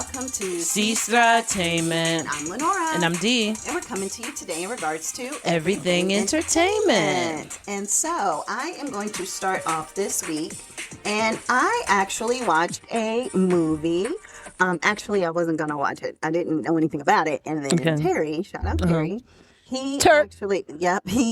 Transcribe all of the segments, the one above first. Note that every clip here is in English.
welcome to Sestra-Tainment. I'm Lenora. And I'm Dee. And we're coming to you today in regards to Everything Entertainment. And so I am going to start off this week, and I actually watched a movie. Actually, I wasn't going to watch it. I didn't know anything about it. And then Terry, shout out Terry, he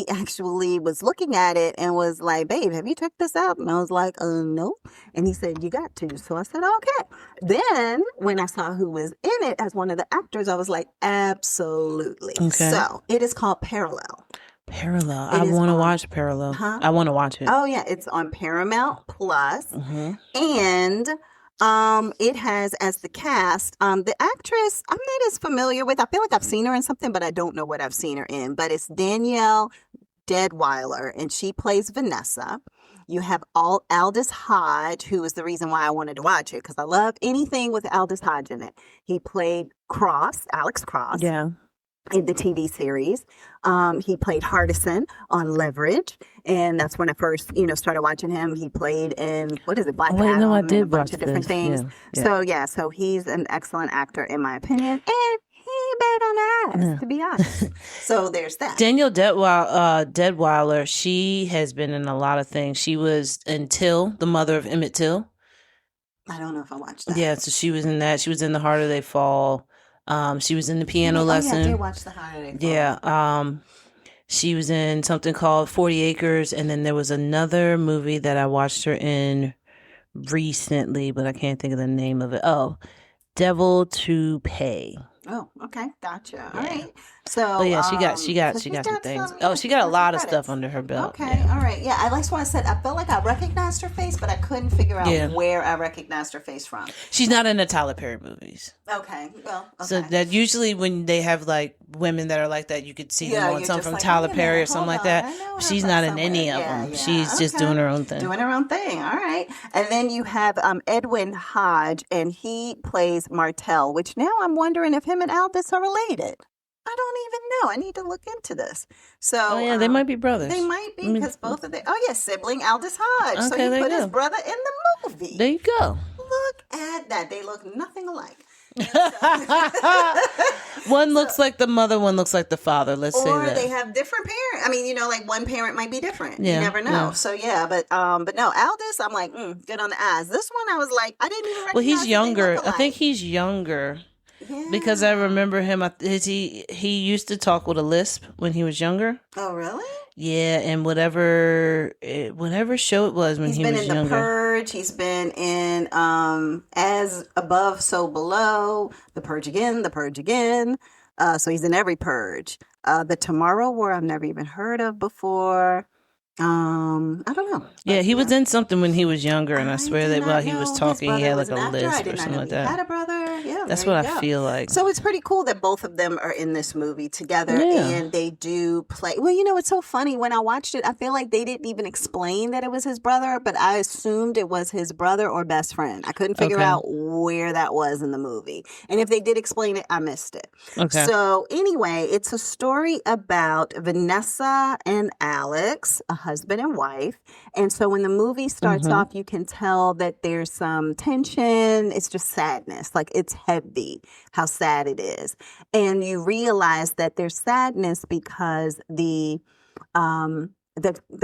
actually was looking at it and was like, babe, have you checked this out? And I was like, no. And he said, you got to. So I said, okay. Then when I saw who was in it as one of the actors, I was like, absolutely. Okay. So it is called Parallel. Parallel. I want to watch Parallel. I want to watch it. Oh, yeah. It's on Paramount Plus. Mm-hmm. And it has as the cast, the actress I'm not as familiar with. I feel like I've seen her in something, but I don't know what I've seen her in. But it's Danielle Spencer, and she plays Vanessa. You have Aldous Hodge, who is the reason why I wanted to watch it, because I love anything with Aldous Hodge in it. He played Alex Cross. Yeah. In the TV series. He played Hardison on Leverage. And that's when I first, started watching him. He played in, Black Adam, I did a bunch of different things. Yeah. So he's an excellent actor, in my opinion. And he ain't bad on the ass, to be honest. So there's that. Danielle Deadwyler, she has been in a lot of things. She was in Till, the mother of Emmett Till. I don't know if I watched that. Yeah, so she was in that. She was in The Harder They Fall. She was in The Piano Lesson. Yeah, I did watch The Harder They Fall. Yeah. She was in something called 40 Acres. And then there was another movie that I watched her in recently, but I can't think of the name of it. Oh, Devil to Pay. Oh, okay. Gotcha. All right. So, but yeah, she got some things. She got a lot of stuff under her belt. Okay. Yeah. All right. Yeah. I just want to say, I felt like I recognized her face, but I couldn't figure out where I recognized her face from. She's not in the Tyler Perry movies. Okay. Well, okay. So that usually when they have like women that are like that, you could see them on something from Tyler Perry or something like that. She's not in any of them. She's just doing her own thing. Doing her own thing. All right. And then you have Edwin Hodge, and he plays Martell, which now I'm wondering if him and Aldous are related. I don't even know. I need to look into this. So, they might be brothers. They might be, because both of them. Oh, yeah, sibling Aldous Hodge. Okay, so he put his brother in the movie. There you go. Look at that. They look nothing alike. One looks like the mother, one looks like the father. Let's say that. Or they have different parents. I mean, like one parent might be different. You never know. Yeah. So but no, Aldous, I'm like, good on the eyes. This one, I was like, I didn't even recognize. Well, he's younger. I think he's younger. Yeah. Because I remember him. He used to talk with a lisp when he was younger. Oh, really? Yeah, and whatever show it was when he was younger. He's been in The Purge. He's been in As Above, So Below. The Purge again. So he's in every Purge. The Tomorrow War I've never even heard of before. I don't know. Yeah, he was in something when he was younger, and I swear that while he was talking, he had like a lisp or something like that. He had a brother. Yeah, that's what I feel like. So it's pretty cool that both of them are in this movie together, and they do play. Well, it's so funny. When I watched it, I feel like they didn't even explain that it was his brother, but I assumed it was his brother or best friend. I couldn't figure out where that was in the movie, and if they did explain it, I missed it. Okay. So anyway, it's a story about Vanessa and Alex, a husband and wife. And so when the movie starts off, you can tell that there's some tension. It's just sadness. Like, it's heavy how sad it is. And you realize that there's sadness because the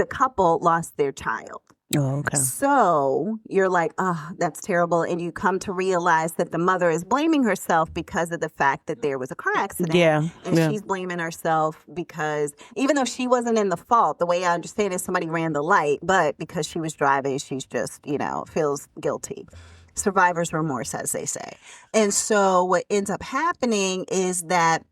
couple lost their child. Oh, okay. So you're like, oh, that's terrible. And you come to realize that the mother is blaming herself because of the fact that there was a car accident. Yeah. And she's blaming herself because even though she wasn't in the fault, the way I understand it, somebody ran the light, but because she was driving, she's just, feels guilty. Survivor's remorse, as they say. And so what ends up happening is that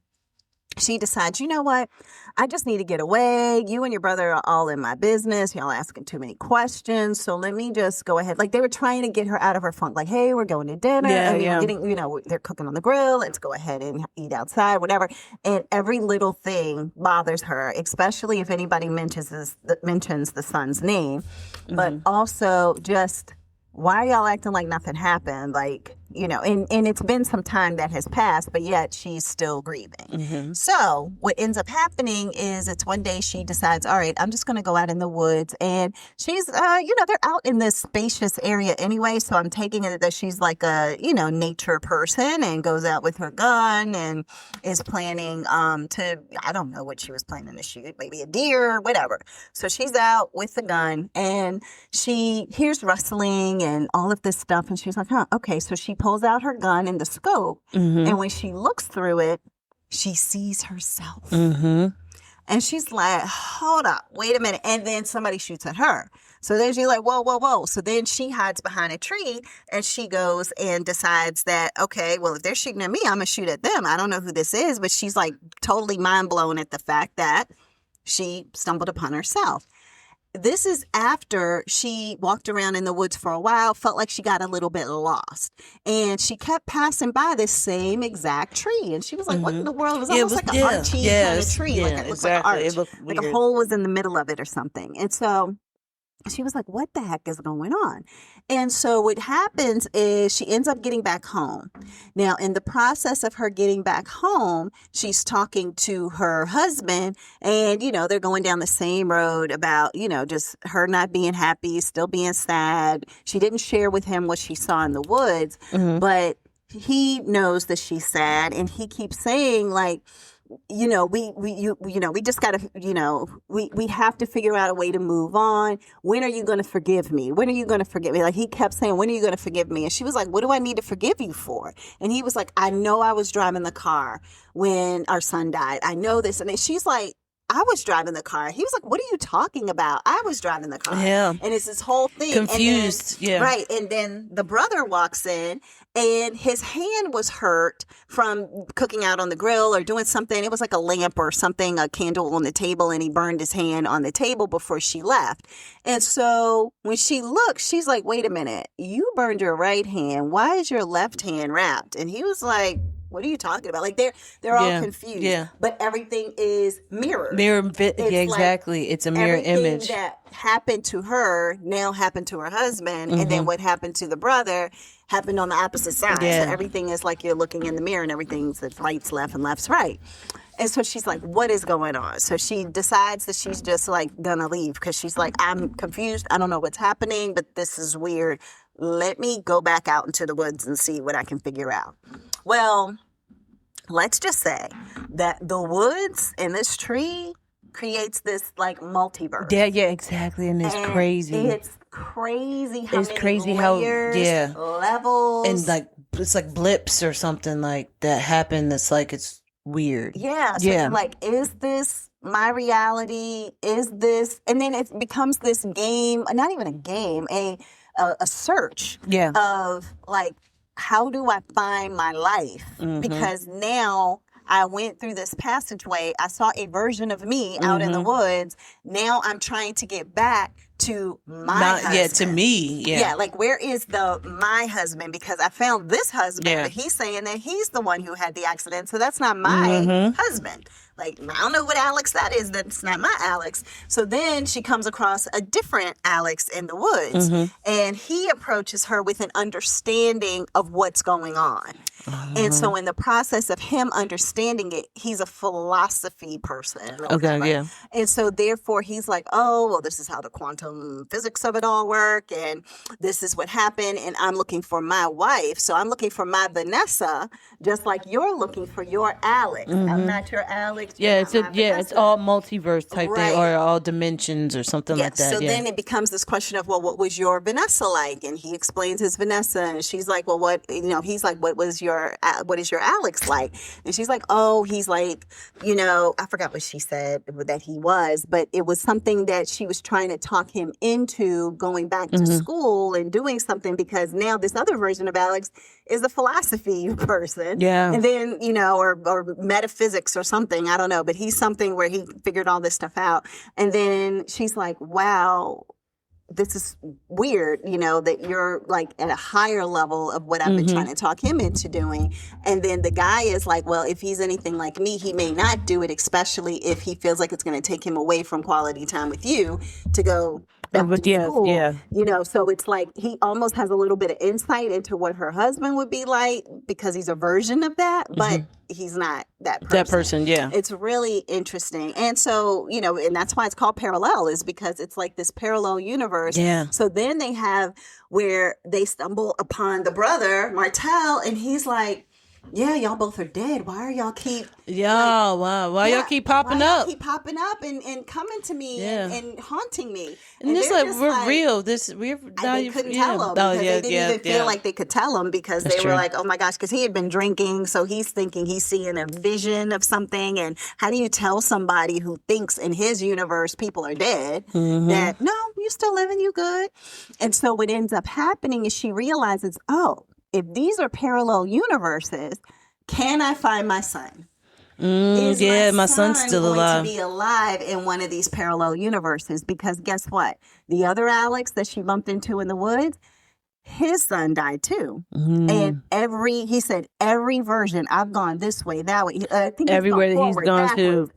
she decides, you know what? I just need to get away. You and your brother are all in my business. Y'all asking too many questions. So let me just go ahead. Like, they were trying to get her out of her funk. Like, hey, we're going to dinner. We're getting, they're cooking on the grill. Let's go ahead and eat outside, whatever. And every little thing bothers her, especially if anybody mentions the son's name. But also just, why are y'all acting like nothing happened? Like, and it's been some time that has passed, but yet she's still grieving. So what ends up happening is it's one day she decides, all right, I'm just going to go out in the woods. And she's, they're out in this spacious area anyway. So I'm taking it that she's like a, nature person and goes out with her gun and is planning I don't know what she was planning to shoot, maybe a deer, whatever. So she's out with the gun and she hears rustling and all of this stuff. And she's like, okay. So she pulls out her gun and the scope. And when she looks through it, she sees herself. And she's like, hold up, wait a minute. And then somebody shoots at her. So then she's like, whoa, whoa, whoa. So then she hides behind a tree and she goes and decides that, okay, well, if they're shooting at me, I'm going to shoot at them. I don't know who this is, but she's like totally mind blown at the fact that she stumbled upon herself. This is after she walked around in the woods for a while, felt like she got a little bit lost. And she kept passing by this same exact tree. And she was like, what in the world? It was almost like an archy kind of tree. Like it looked like an arch. It looked weird. Like a hole was in the middle of it or something. And so she was like, what the heck is going on? And so what happens is she ends up getting back home. Now, in the process of her getting back home, she's talking to her husband and, they're going down the same road about, just her not being happy, still being sad. She didn't share with him what she saw in the woods, but he knows that she's sad and he keeps saying like, we just got to, we have to figure out a way to move on. When are you going to forgive me? When are you going to forgive me? Like he kept saying, when are you going to forgive me? And she was like, what do I need to forgive you for? And he was like, I know I was driving the car when our son died. I know this. And then she's like, I was driving the car. He was like, what are you talking about? I was driving the car. Yeah. And it's this whole thing. Confused. And then, right. And then the brother walks in and his hand was hurt from cooking out on the grill or doing something. It was like a lamp or something, a candle on the table, and he burned his hand on the table before she left. And so when she looked, she's like, wait a minute, you burned your right hand. Why is your left hand wrapped? And he was like, what are you talking about? Like they're all confused. Yeah. But everything is mirrored. Exactly. Like it's a mirror image. That happened to her now happened to her husband, and then what happened to the brother happened on the opposite side. Yeah. So everything is like you're looking in the mirror and everything's right's left and left's right. And so she's like, what is going on? So she decides that she's just like gonna leave because she's like, I'm confused. I don't know what's happening, but this is weird. Let me go back out into the woods and see what I can figure out. Well, let's just say that the woods and this tree creates this like multiverse. Yeah, exactly. And it's crazy. It's crazy how layers, levels. And like it's like blips or something like that happen that's like it's weird. Yeah. So like, is this my reality? Is this? And then it becomes this game, not even a game, a search of like, how do I find my life? Because now I went through this passageway. I saw a version of me out in the woods. Now I'm trying to get back to my husband. Yeah, to me. Yeah. Like where is my husband? Because I found this husband, but he's saying that he's the one who had the accident. So that's not my husband. Like, I don't know what Alex that is. That's not my Alex. So then she comes across a different Alex in the woods. And he approaches her with an understanding of what's going on. And so in the process of him understanding it, he's a philosophy person. And so therefore he's like, oh, well, this is how the quantum physics of it all work. And this is what happened. And I'm looking for my wife. So I'm looking for my Vanessa, just like you're looking for your Alex. I'm not your Alex. It's all multiverse type thing or all dimensions or something like that. So then it becomes this question of, well, what was your Vanessa like? And he explains his Vanessa, and she's like, well, he's like, what is your Alex like? And she's like, oh, he's like, I forgot what she said that he was, but it was something that she was trying to talk him into going back to school and doing something, because now this other version of Alex is a philosophy person. Yeah. And then, or metaphysics or something. I don't know. But he's something where he figured all this stuff out. And then she's like, wow, this is weird, that you're like at a higher level of what I've been trying to talk him into doing. And then the guy is like, well, if he's anything like me, he may not do it, especially if he feels like it's going to take him away from quality time with you to go back to yeah, school. yeah. You know, so it's like he almost has a little bit of insight into what her husband would be like because he's a version of that, but he's not that person. That person, yeah. It's really interesting. And so, you know, and that's why it's called Parallel, is because it's like this parallel universe. Yeah. So then they have where they stumble upon the brother, Martel, and he's like, yeah, y'all both are dead. Why are y'all keep... Why y'all keep popping why up? Y'all keep popping up and coming to me and haunting me. And it's like, we're real. They couldn't tell him because they didn't even feel like they could tell him because they were like, oh my gosh, because he had been drinking. So he's thinking he's seeing a vision of something. And how do you tell somebody who thinks in his universe people are dead that, no, you still living, you good? And so what ends up happening is she realizes, oh, if these are parallel universes, can I find my son? Is my son's still going alive. to be alive in one of these parallel universes? Because guess what? The other Alex that she bumped into in the woods, his son died too. And he said, every version, I've gone this way, that way. I think everywhere that he's gone to,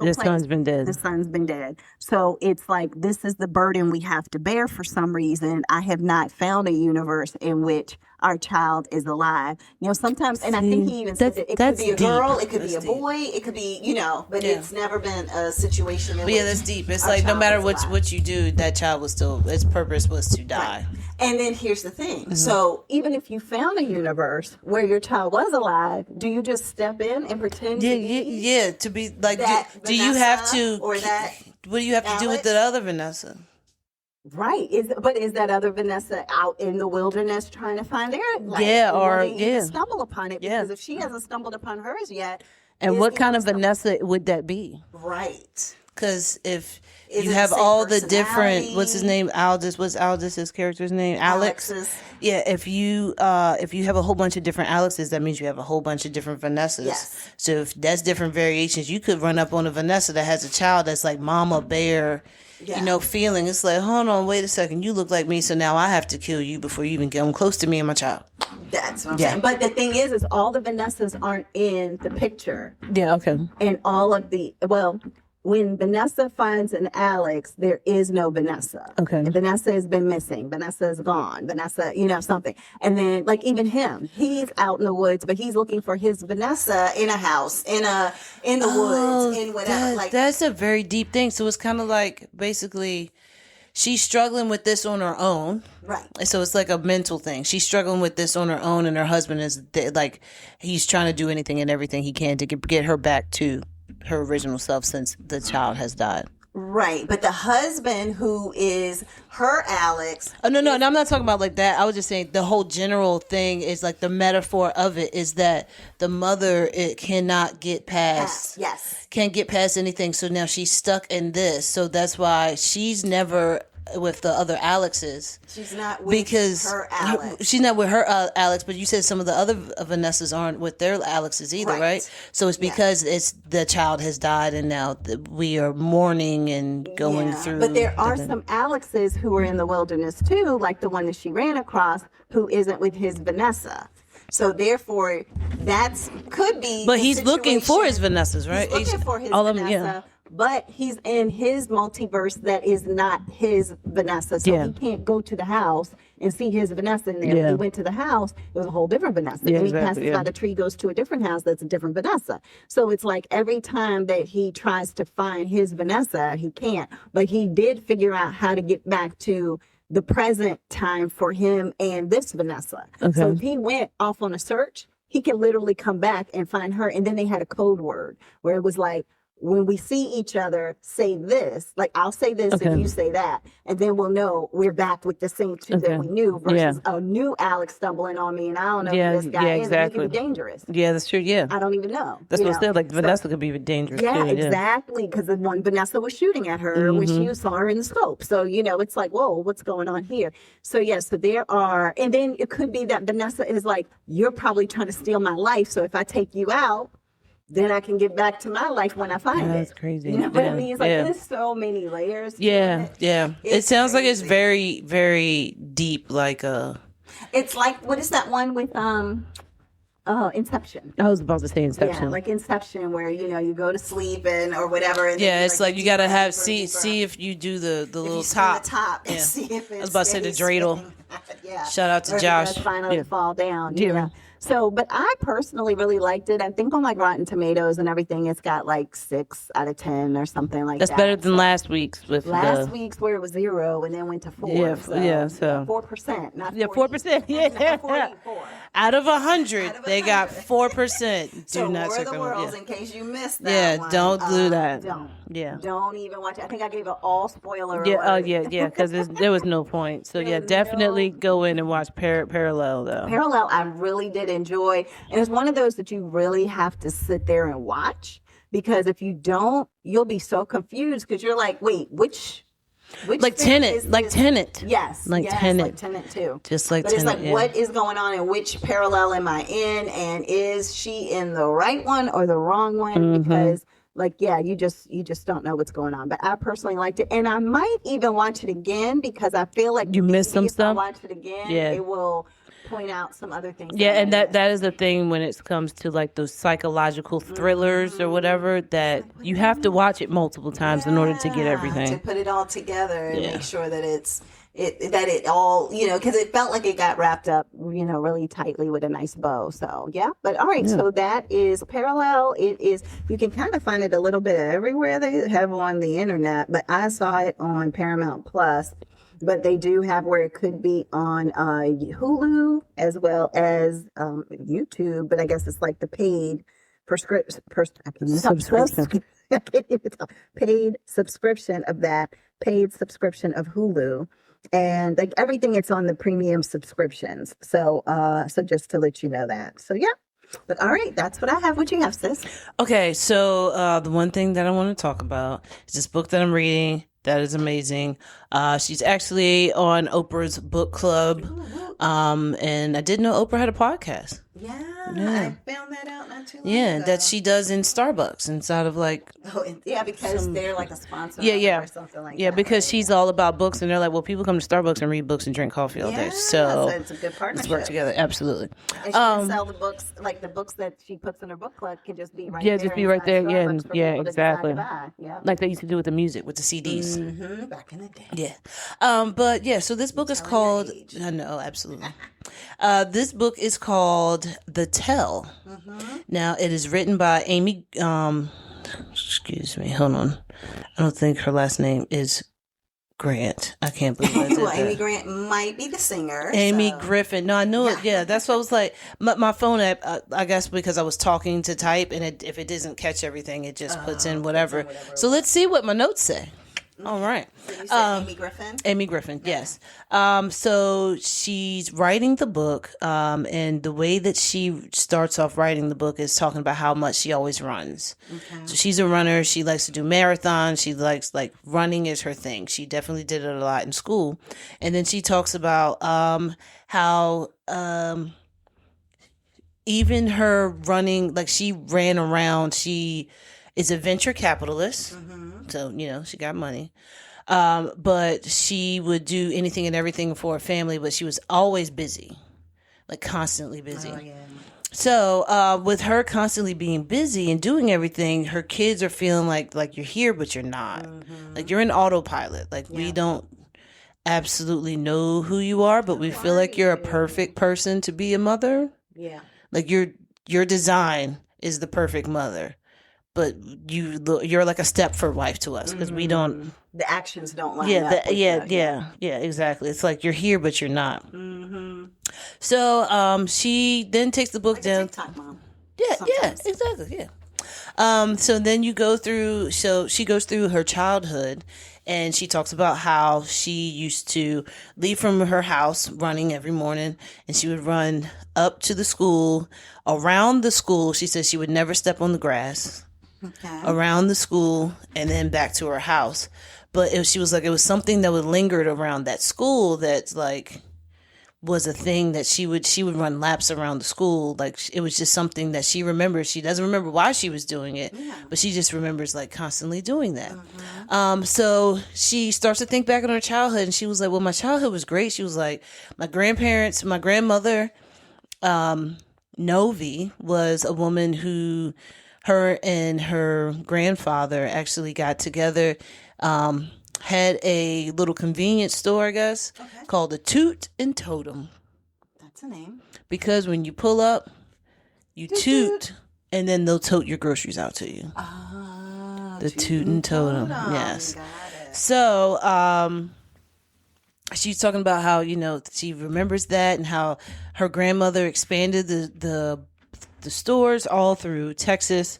his son's been dead. The son's been dead. So it's like, this is the burden we have to bear for some reason. I have not found a universe in which our child is alive. You know, sometimes, and I think he even said it could be a girl, it could be a boy, it could be, you know, but it's never been a situation in which that's deep. It's like, no matter what you do, that child was still, its purpose was to die. Right. And then here's the thing. So even if you found a universe where your child was alive, do you just step in and pretend to be like, do you have to, or that, what do you have to do with the other Vanessa? Right. Is that other Vanessa out in the wilderness trying to find their life? Stumble upon it, because if she hasn't stumbled upon hers yet. And what kind of Vanessa would that be? Right. Because if you have all the different, what's his name? What's Aldous' character's name? Alex. Yeah, if you have a whole bunch of different Alexes, that means you have a whole bunch of different Vanessas. Yes. So if that's different variations, you could run up on a Vanessa that has a child that's like Mama Bear. You know, feeling. It's like, hold on, wait a second. You look like me, so now I have to kill you before you even come close to me and my child. That's what I'm saying. But the thing is all the Vanessas aren't in the picture. Yeah, okay. And all of when Vanessa finds an Alex, there is no Vanessa. Okay. And Vanessa has been missing. Vanessa is gone. Vanessa, something. And then, like, even him, he's out in the woods, but he's looking for his Vanessa in a house, in the woods, in whatever. That's a very deep thing. So it's kind of like, basically, she's struggling with this on her own. Right. So it's like a mental thing. She's struggling with this on her own, and her husband is like, he's trying to do anything and everything he can to get her back to her original self since the child has died. Right. But the husband who is her Alex. Oh, no, I'm not talking about like that. I was just saying the whole general thing is like the metaphor of it is that the mother, it cannot get past. Yes. Can't get past anything. So now she's stuck in this. So that's why she's never with the other Alexes. She's not with her Alex. She's not with her Alex, but you said some of the other Vanessas aren't with their Alexes either, right? So it's because it's the child has died and now we are mourning and going through. But there are some Alexes who are in the wilderness too, like the one that she ran across, who isn't with his Vanessa. So therefore, could be. But he's looking for his Vanessas, right? He's looking for his Vanessa. But he's in his multiverse that is not his Vanessa. So he can't go to the house and see his Vanessa in there. When he went to the house, it was a whole different Vanessa. When he passes by the tree, goes to a different house, that's a different Vanessa. So it's like every time that he tries to find his Vanessa, he can't. But he did figure out how to get back to the present time for him and this Vanessa. Okay. So if he went off on a search, he can literally come back and find her. And then they had a code word where it was like, when we see each other, say this. Like, I'll say this and you say that. And then we'll know we're back with the same two that we knew versus a new Alex stumbling on me and I don't know who this guy is. He could be dangerous. Yeah, that's true. Yeah. I don't even know. That's what I said. Like, Vanessa could be dangerous too. Yeah, exactly. Because the one Vanessa was shooting at her when she saw her in the scope. So, it's like, whoa, what's going on here? So, so there are, and then it could be that Vanessa is like, you're probably trying to steal my life. So if I take you out, then I can get back to my life when I find it. That's crazy. You know what I mean? It's like there's so many layers. Yeah. It sounds like it's very, very deep. Like It's like, what is that one with Oh, Inception. I was about to say Inception. Yeah, like Inception, where you go to sleep or whatever. And yeah, it's like you gotta have see if you do the little top. The top. Yeah. See if I was about to say the dreidel. Yeah. Shout out to or Josh. If it does finally fall down. Yeah. So, but I personally really liked it. I think on like Rotten Tomatoes and everything, it's got like 6 out of 10 or something like that. That's better than last week's last week's where it was 0 and then went to 4. Yeah, so 4%, not 4%. Yeah, 44. Out of 100, they got 4%. So not War of the Worlds, in case you missed that. Yeah, one, don't do that. Don't. Yeah. Don't even watch it. I think I gave it all spoiler Yeah. alert. Oh yeah, because there was no point. So yeah, definitely go in and watch Parallel though. Parallel, I really did enjoy, and it's one of those that you really have to sit there and watch, because if you don't, you'll be so confused because you're like, wait, which like Tenet, like Tenet. Yes, like Tenet, like Tenet too. Just like but Tenet. It's like, what is going on and which parallel am I in, and is she in the right one or the wrong one? Mm-hmm. Because you just don't know what's going on. But I personally liked it, and I might even watch it again because I feel like you missed some stuff. If I watch it again, it will point out some other things. Yeah, and that is the thing when it comes to like those psychological thrillers or whatever, that you have to watch it multiple times in order to get everything. To put it all together and make sure that it all, because it felt like it got wrapped up, really tightly with a nice bow. So, yeah. But all right, so that is Parallel. It is, you can kind of find it a little bit everywhere they have on the internet, but I saw it on Paramount Plus. But they do have where it could be on Hulu as well as YouTube. But I guess it's like the paid subscription. Paid subscription of that. Paid subscription of Hulu. And like everything, it's on the premium subscriptions. So just to let you know that. So yeah. But all right, that's what I have. What you have, sis? Okay, so the one thing that I want to talk about is this book that I'm reading. That is amazing. She's actually on Oprah's book club. And I didn't know Oprah had a podcast. Yeah, I found that out not too long ago. That she does in Starbucks inside of like... because they're like a sponsor or something like that. Yeah, because she's all about books, and they're like, well, people come to Starbucks and read books and drink coffee all day. So it's a good partnership. Let's work together. Absolutely. And she can sell the books, like the books that she puts in her book club can just be right there. Yeah, just be right there. Yeah, exactly. Yeah. Like they used to do with the music, with the CDs. Mm-hmm. Back in the day. Yeah. But yeah, so this book is called... I know, absolutely. This book is called The Tell. Mm-hmm. Now, it is written by Amy... excuse me, hold on. I don't think her last name is Grant. I can't believe I did well, that. Amy Grant might be the singer. Amy Griffin. No, I knew it. Yeah, that's what I was like. My phone app, I guess because I was talking to type, and if it doesn't catch everything, it just puts in whatever. So let's see what my notes say. All right. So you said Amy Griffin? Amy Griffin, yes. So she's writing the book, and the way that she starts off writing the book is talking about how much she always runs. Okay. So she's a runner. She likes to do marathons. She likes, like, running is her thing. She definitely did it a lot in school. And then she talks about how even her running, like she ran around, she is a venture capitalist. Mm-hmm. So, she got money. But she would do anything and everything for her family, but she was always busy, like constantly busy. Oh, yeah. So with her constantly being busy and doing everything, her kids are feeling like you're here, but you're not. Mm-hmm. Like you're in autopilot. Like we don't absolutely know who you are, but we feel like you're a perfect person to be a mother. Yeah. Like your design is the perfect mother. But you're like a Stepford wife to us because we don't. The actions don't line up. Yeah, exactly. It's like you're here, but you're not. Mm-hmm. So she then takes the book down. TikTok mom. Yeah, exactly. Yeah. So then you go through. So she goes through her childhood, and she talks about how she used to leave from her house running every morning, and she would run up to the school, around the school. She says she would never step on the grass. Okay. Around the school and then back to her house. But she was like, it was something that would lingered around that school that like was a thing that she would run laps around the school. Like it was just something that she remembers. She doesn't remember why she was doing it, but she just remembers like constantly doing that. Mm-hmm. So she starts to think back on her childhood, and she was like, well, my childhood was great. She was like, my grandparents, my grandmother, Novi was a woman who, her and her grandfather actually got together, had a little convenience store, I guess, called the Toot and Totem. That's a name. Because when you pull up, you toot, and then they'll tote your groceries out to you. The Toot and Totem. Yes. So, she's talking about how, she remembers that and how her grandmother expanded the stores all through Texas,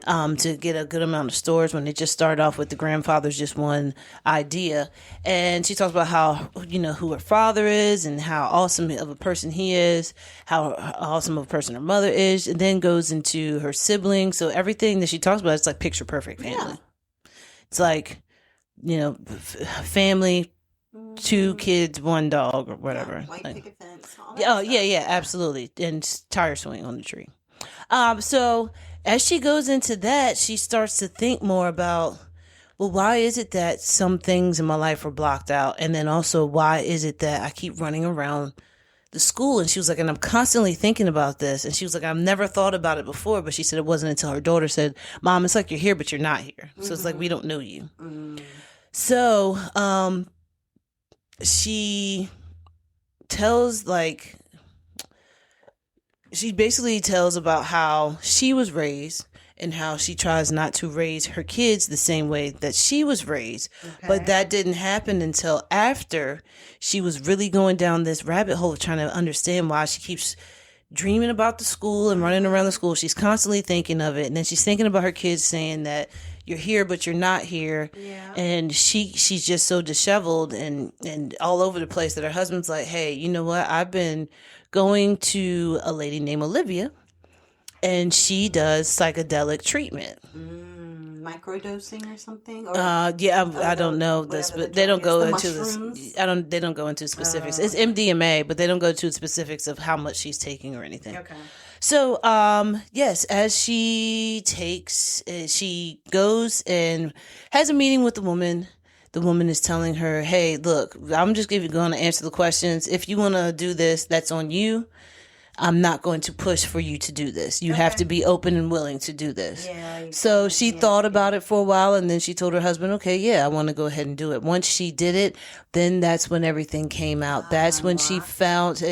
to get a good amount of stores when they just started off with the grandfather's just one idea. And she talks about how, who her father is and how awesome of a person he is, how awesome of a person her mother is, and then goes into her siblings. So everything that she talks about, it's like picture perfect family. Yeah. It's like, family, 2 kids, 1 dog, or whatever. White picket fence. Yeah, absolutely. And tire swing on the tree. So as she goes into that, she starts to think more about, well, why is it that some things in my life are blocked out? And then also, why is it that I keep running around the school? And she was like, and I'm constantly thinking about this. And she was like, I've never thought about it before. But she said it wasn't until her daughter said, Mom, it's like you're here, but you're not here. So it's like, we don't know you. So, she basically tells about how she was raised and how she tries not to raise her kids the same way that she was raised. Okay. But that didn't happen until after she was really going down this rabbit hole of trying to understand why she keeps dreaming about the school and running around the school. She's constantly thinking of it. And then she's thinking about her kids saying that you're here, but you're not here. Yeah. And she's just so disheveled and all over the place that her husband's like, hey, you know what? I've been going to a lady named Olivia, and she does psychedelic treatment. Microdosing or something? Or I don't know this, but they don't go into this. They don't go into specifics. It's MDMA, but they don't go to specifics of how much she's taking or anything. Okay. So, yes, as she goes and has a meeting with the woman. The woman is telling her, hey, look, I'm just going to answer the questions. If you want to do this, that's on you. I'm not going to push for you to do this. You have to be open and willing to do this. Yeah, so she thought about it for a while, and then she told her husband, okay, yeah, I want to go ahead and do it. Once she did it, then that's when everything came out. That's when she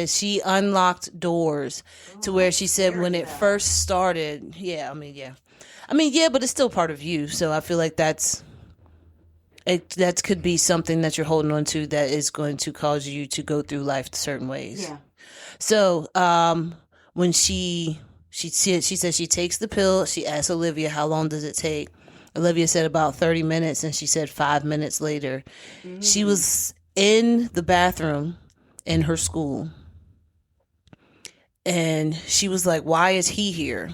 she unlocked doors to where she said when it first started, but it's still part of you. So I feel like that could be something that you're holding on to that is going to cause you to go through life certain ways. Yeah. So, when she says she takes the pill, she asks Olivia, how long does it take? Olivia said about 30 minutes, and she said 5 minutes later. Mm-hmm. She was in the bathroom in her school, and she was like, why is he here?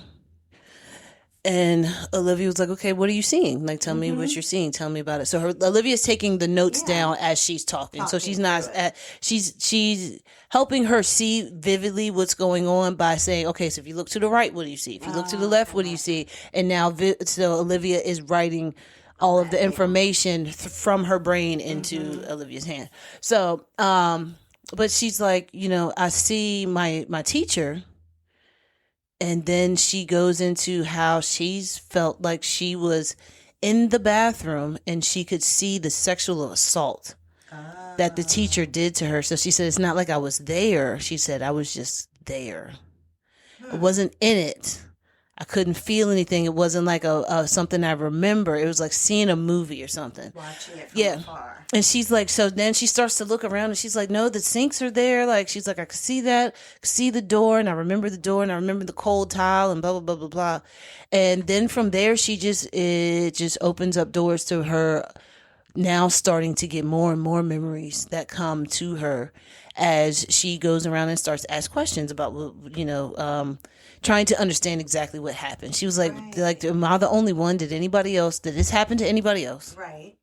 And Olivia was like, okay, what are you seeing? Like, tell me what you're seeing. Tell me about it. So Olivia's taking the notes down as she's talking. So she's not, she's helping her see vividly what's going on by saying, okay, so if you look to the right, what do you see? If you look to the left, what do you see? And now, so Olivia is writing all of the information from her brain into Olivia's hand. So, but she's like, I see my teacher. And then she goes into how she's felt like she was in the bathroom and she could see the sexual assault that the teacher did to her. So she said, it's not like I was there. She said, I was just there. I wasn't in it. I couldn't feel anything. It wasn't like a something I remember. It was like seeing a movie or something. Watching it from afar. And she's like, so then she starts to look around and she's like, no, the sinks are there. Like, she's like, I could see that, see the door, and I remember the door, and I remember the cold tile, and blah, blah, blah, blah, blah. And then from there, it just opens up doors to her now starting to get more and more memories that come to her as she goes around and starts to ask questions about, trying to understand exactly what happened. She was like, am I the only one? Did this happen to anybody else? Right.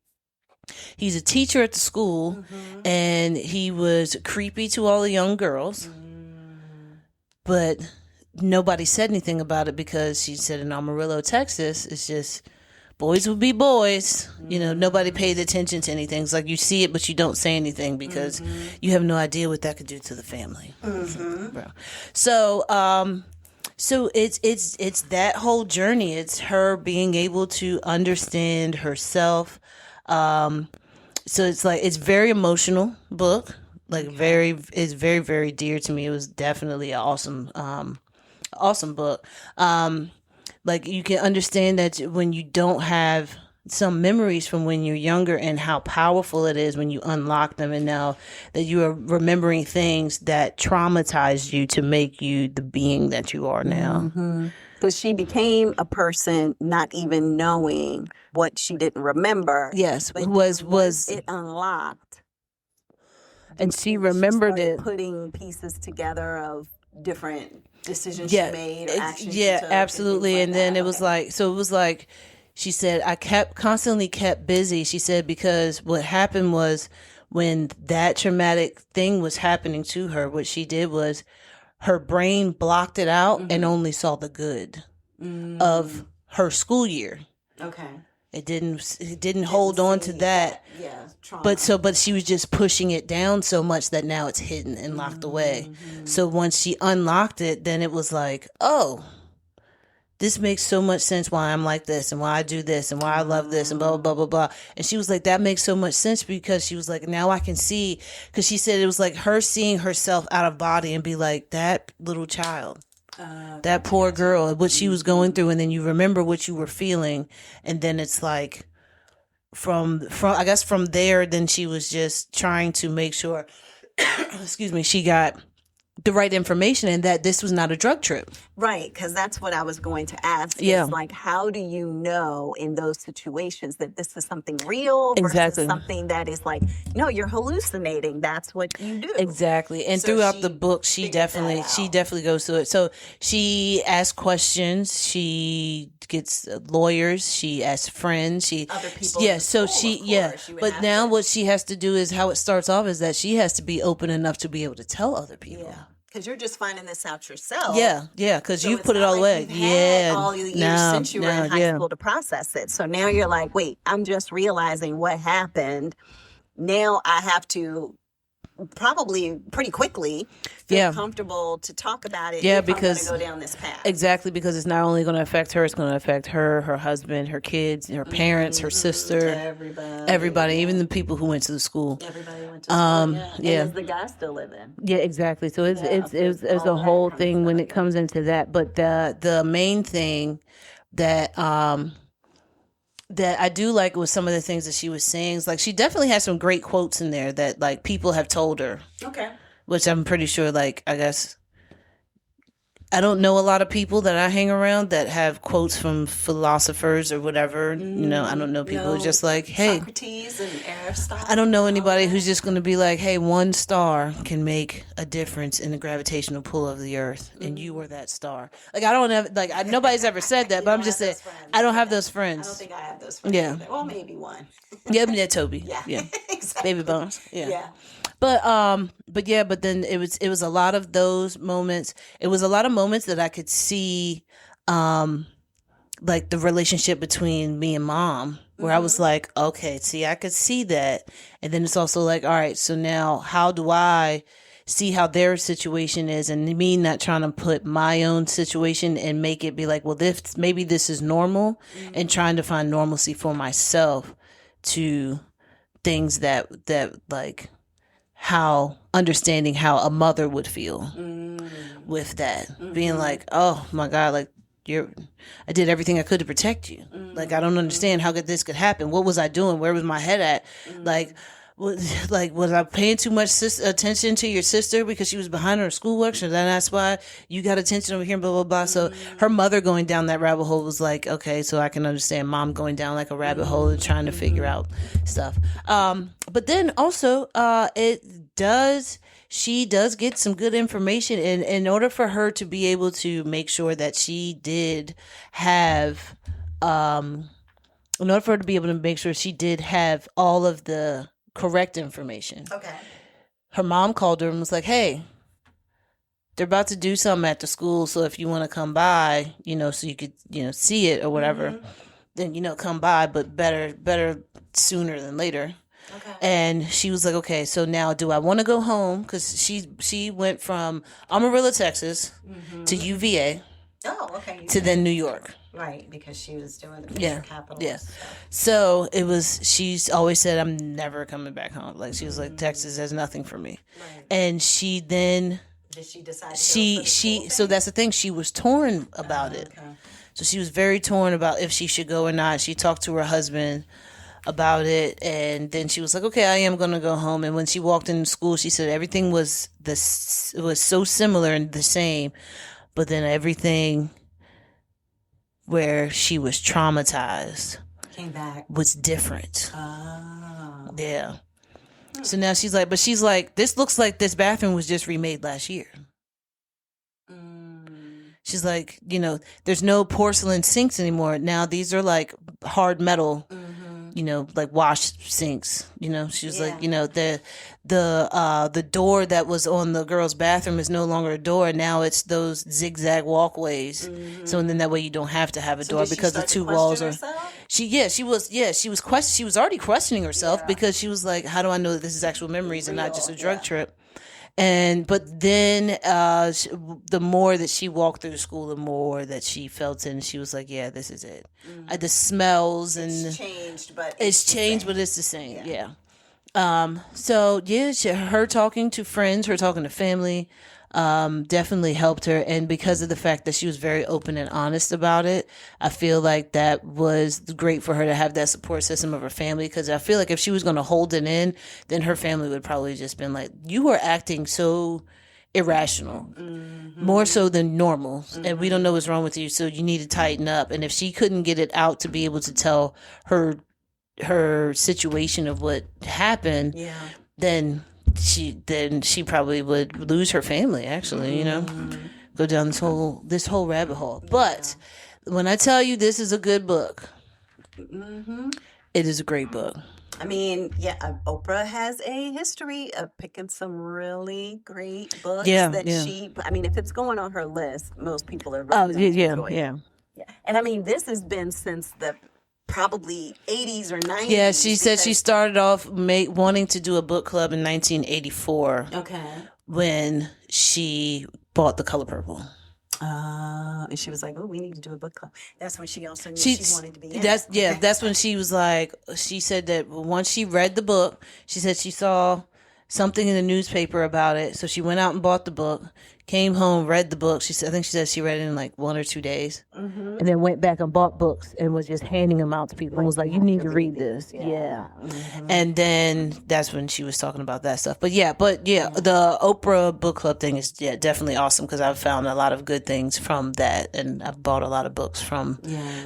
He's a teacher at the school, and he was creepy to all the young girls, but nobody said anything about it because she said in Amarillo, Texas, it's just boys will be boys. Nobody paid attention to anything. It's like you see it, but you don't say anything because you have no idea what that could do to the family. So, So it's that whole journey. It's her being able to understand herself. So it's like it's very emotional book. Like it's very very dear to me. It was definitely an awesome book. Like you can understand that when you don't have some memories from when you're younger and how powerful it is when you unlock them, and now that you are remembering things that traumatized you to make you the being that you are now. Because she became a person not even knowing what she didn't remember. Yes, but was it unlocked, and she remembered it, putting pieces together of different decisions she made, or actions she took, absolutely. And then it was like she said, I constantly kept busy. She said, because what happened was when that traumatic thing was happening to her, what she did was her brain blocked it out and only saw the good of her school year. Okay. It didn't hold on to that. Trauma. But she was just pushing it down so much that now it's hidden and locked away. So once she unlocked it, then it was like, oh, this makes so much sense why I'm like this and why I do this and why I love this and blah, blah, blah, blah, blah. And she was like, that makes so much sense, because she was like, now I can see, because she said it was like her seeing herself out of body and be like, that little child, that poor girl, what she was going through. And then you remember what you were feeling. And then it's like from I guess from there, then she was just trying to make sure, excuse me, she got the right information and that this was not a drug trip. Right, because that's what I was going to ask. Is like, how do you know in those situations that this is something real versus something that is like, no, you're hallucinating. That's what you do. Exactly. And so throughout the book, she definitely goes through it. So she asks questions. She gets lawyers. She asks friends. Other people. Yeah. So but now what she has to do is, how it starts off is that she has to be open enough to be able to tell other people. Yeah. Because you're just finding this out yourself. Yeah, because you put it all away. All the years since you were in high school to process it. So now you're like, wait, I'm just realizing what happened. Now I have to probably pretty quickly feel comfortable to talk about it. If because I'm going to go down this path. Exactly, because it's not only going to affect her, it's going to affect her husband, her kids, her parents, her sister, everybody, even the people who went to the school. Everybody went to school. And is the guy still living? Yeah, exactly. So it's a whole thing when it comes into that. But the main thing that that I do like was some of the things that she was saying. Like, she definitely has some great quotes in there that like people have told her. Okay. Which I'm pretty sure, like, I guess I don't know a lot of people that I hang around that have quotes from philosophers or whatever. You know, I don't know people who just like, hey, Socrates and Aristotle. I don't know anybody who's just going to be like, hey, one star can make a difference in the gravitational pull of the earth, and you were that star. Like, I don't have, like, nobody's ever said that, but I'm just saying, I don't have those friends. I don't think I have those friends. Yeah. Either. Well, maybe one. Yeah, Toby. Yeah. Exactly. Baby Bones. Yeah. But then it was a lot of those moments. It was a lot of moments that I could see, like the relationship between me and Mom, where I was like, okay, see, I could see that. And then it's also like, all right, so now how do I see how their situation is, and me not trying to put my own situation and make it be like, well, maybe this is normal, and trying to find normalcy for myself to things that like, how understanding how a mother would feel with that, being like, oh my God, like I did everything I could to protect you. Like, I don't understand how this could happen. What was I doing? Where was my head at? Was I paying too much attention to your sister because she was behind her schoolwork? So that's why you got attention over here, blah, blah, blah. So her mother going down that rabbit hole was like, okay, so I can understand Mom going down like a rabbit hole and trying to figure out stuff. But then also, she does get some good information in order for her to be able to make sure that she did have, in order for her to be able to make sure she did have all of the correct information. Okay. Her mom called her and was like, hey, they're about to do something at the school, so if you want to come by, so you could, see it or whatever, then, come by, but better sooner than later. Okay. And she was like, okay, so now do I want to go home? Because she went from Amarillo, Texas to UVA. to then New York. Right, because she was doing the venture capital. Yeah. So it was, she's always said, I'm never coming back home. Like, she was like, Texas has nothing for me. Right. And she then... Did she decide to so that's the thing. She was torn about it. Okay. So she was very torn about if she should go or not. She talked to her husband about it, and then she was like, okay, I am going to go home. And when she walked into school, she said everything was so similar and the same, but then everything where she was traumatized came back was different. Oh. Yeah. So now she's like, this looks like this bathroom was just remade last year. She's like, there's no porcelain sinks anymore. Now these are like hard metal, like wash sinks. She was like, the door that was on the girl's bathroom is no longer a door. Now it's those zigzag walkways. So and then that way you don't have to have a door because the two walls are. She was already questioning herself because she was like, how do I know that this is actual memories and not just a drug trip? But then the more that she walked through school, the more that she felt it, and she was like, yeah, this is it. The smells and it's changed, but it's the same. Yeah. So her talking to friends, her talking to family, definitely helped her. And because of the fact that she was very open and honest about it, I feel like that was great for her to have that support system of her family. Because I feel like if she was going to hold it in, then her family would probably just been like, you are acting so irrational, more so than normal. And we don't know what's wrong with you. So you need to tighten up. And if she couldn't get it out to be able to tell her situation of what happened, then she probably would lose her family, actually, go down this whole rabbit hole. But when I tell you this is a good book, it is a great book. I mean, Oprah has a history of picking some really great books I mean, if it's going on her list, most people are really enjoy it. And I mean, this has been since the probably 80s or 90s. Yeah, she said she started off wanting to do a book club in 1984. Okay. When she bought The Color Purple. And she was like, oh, we need to do a book club. That's when she also knew she wanted to be in it. That's when she was like, she said that once she read the book, she said she saw something in the newspaper about it. So she went out and bought the book, came home, read the book. I think she said she read it in like 1 or 2 days. And then went back and bought books and was just handing them out to people and was like, you need to read this. Yeah. And then that's when she was talking about that stuff. But the Oprah book club thing is definitely awesome because I've found a lot of good things from that. And I've bought a lot of books from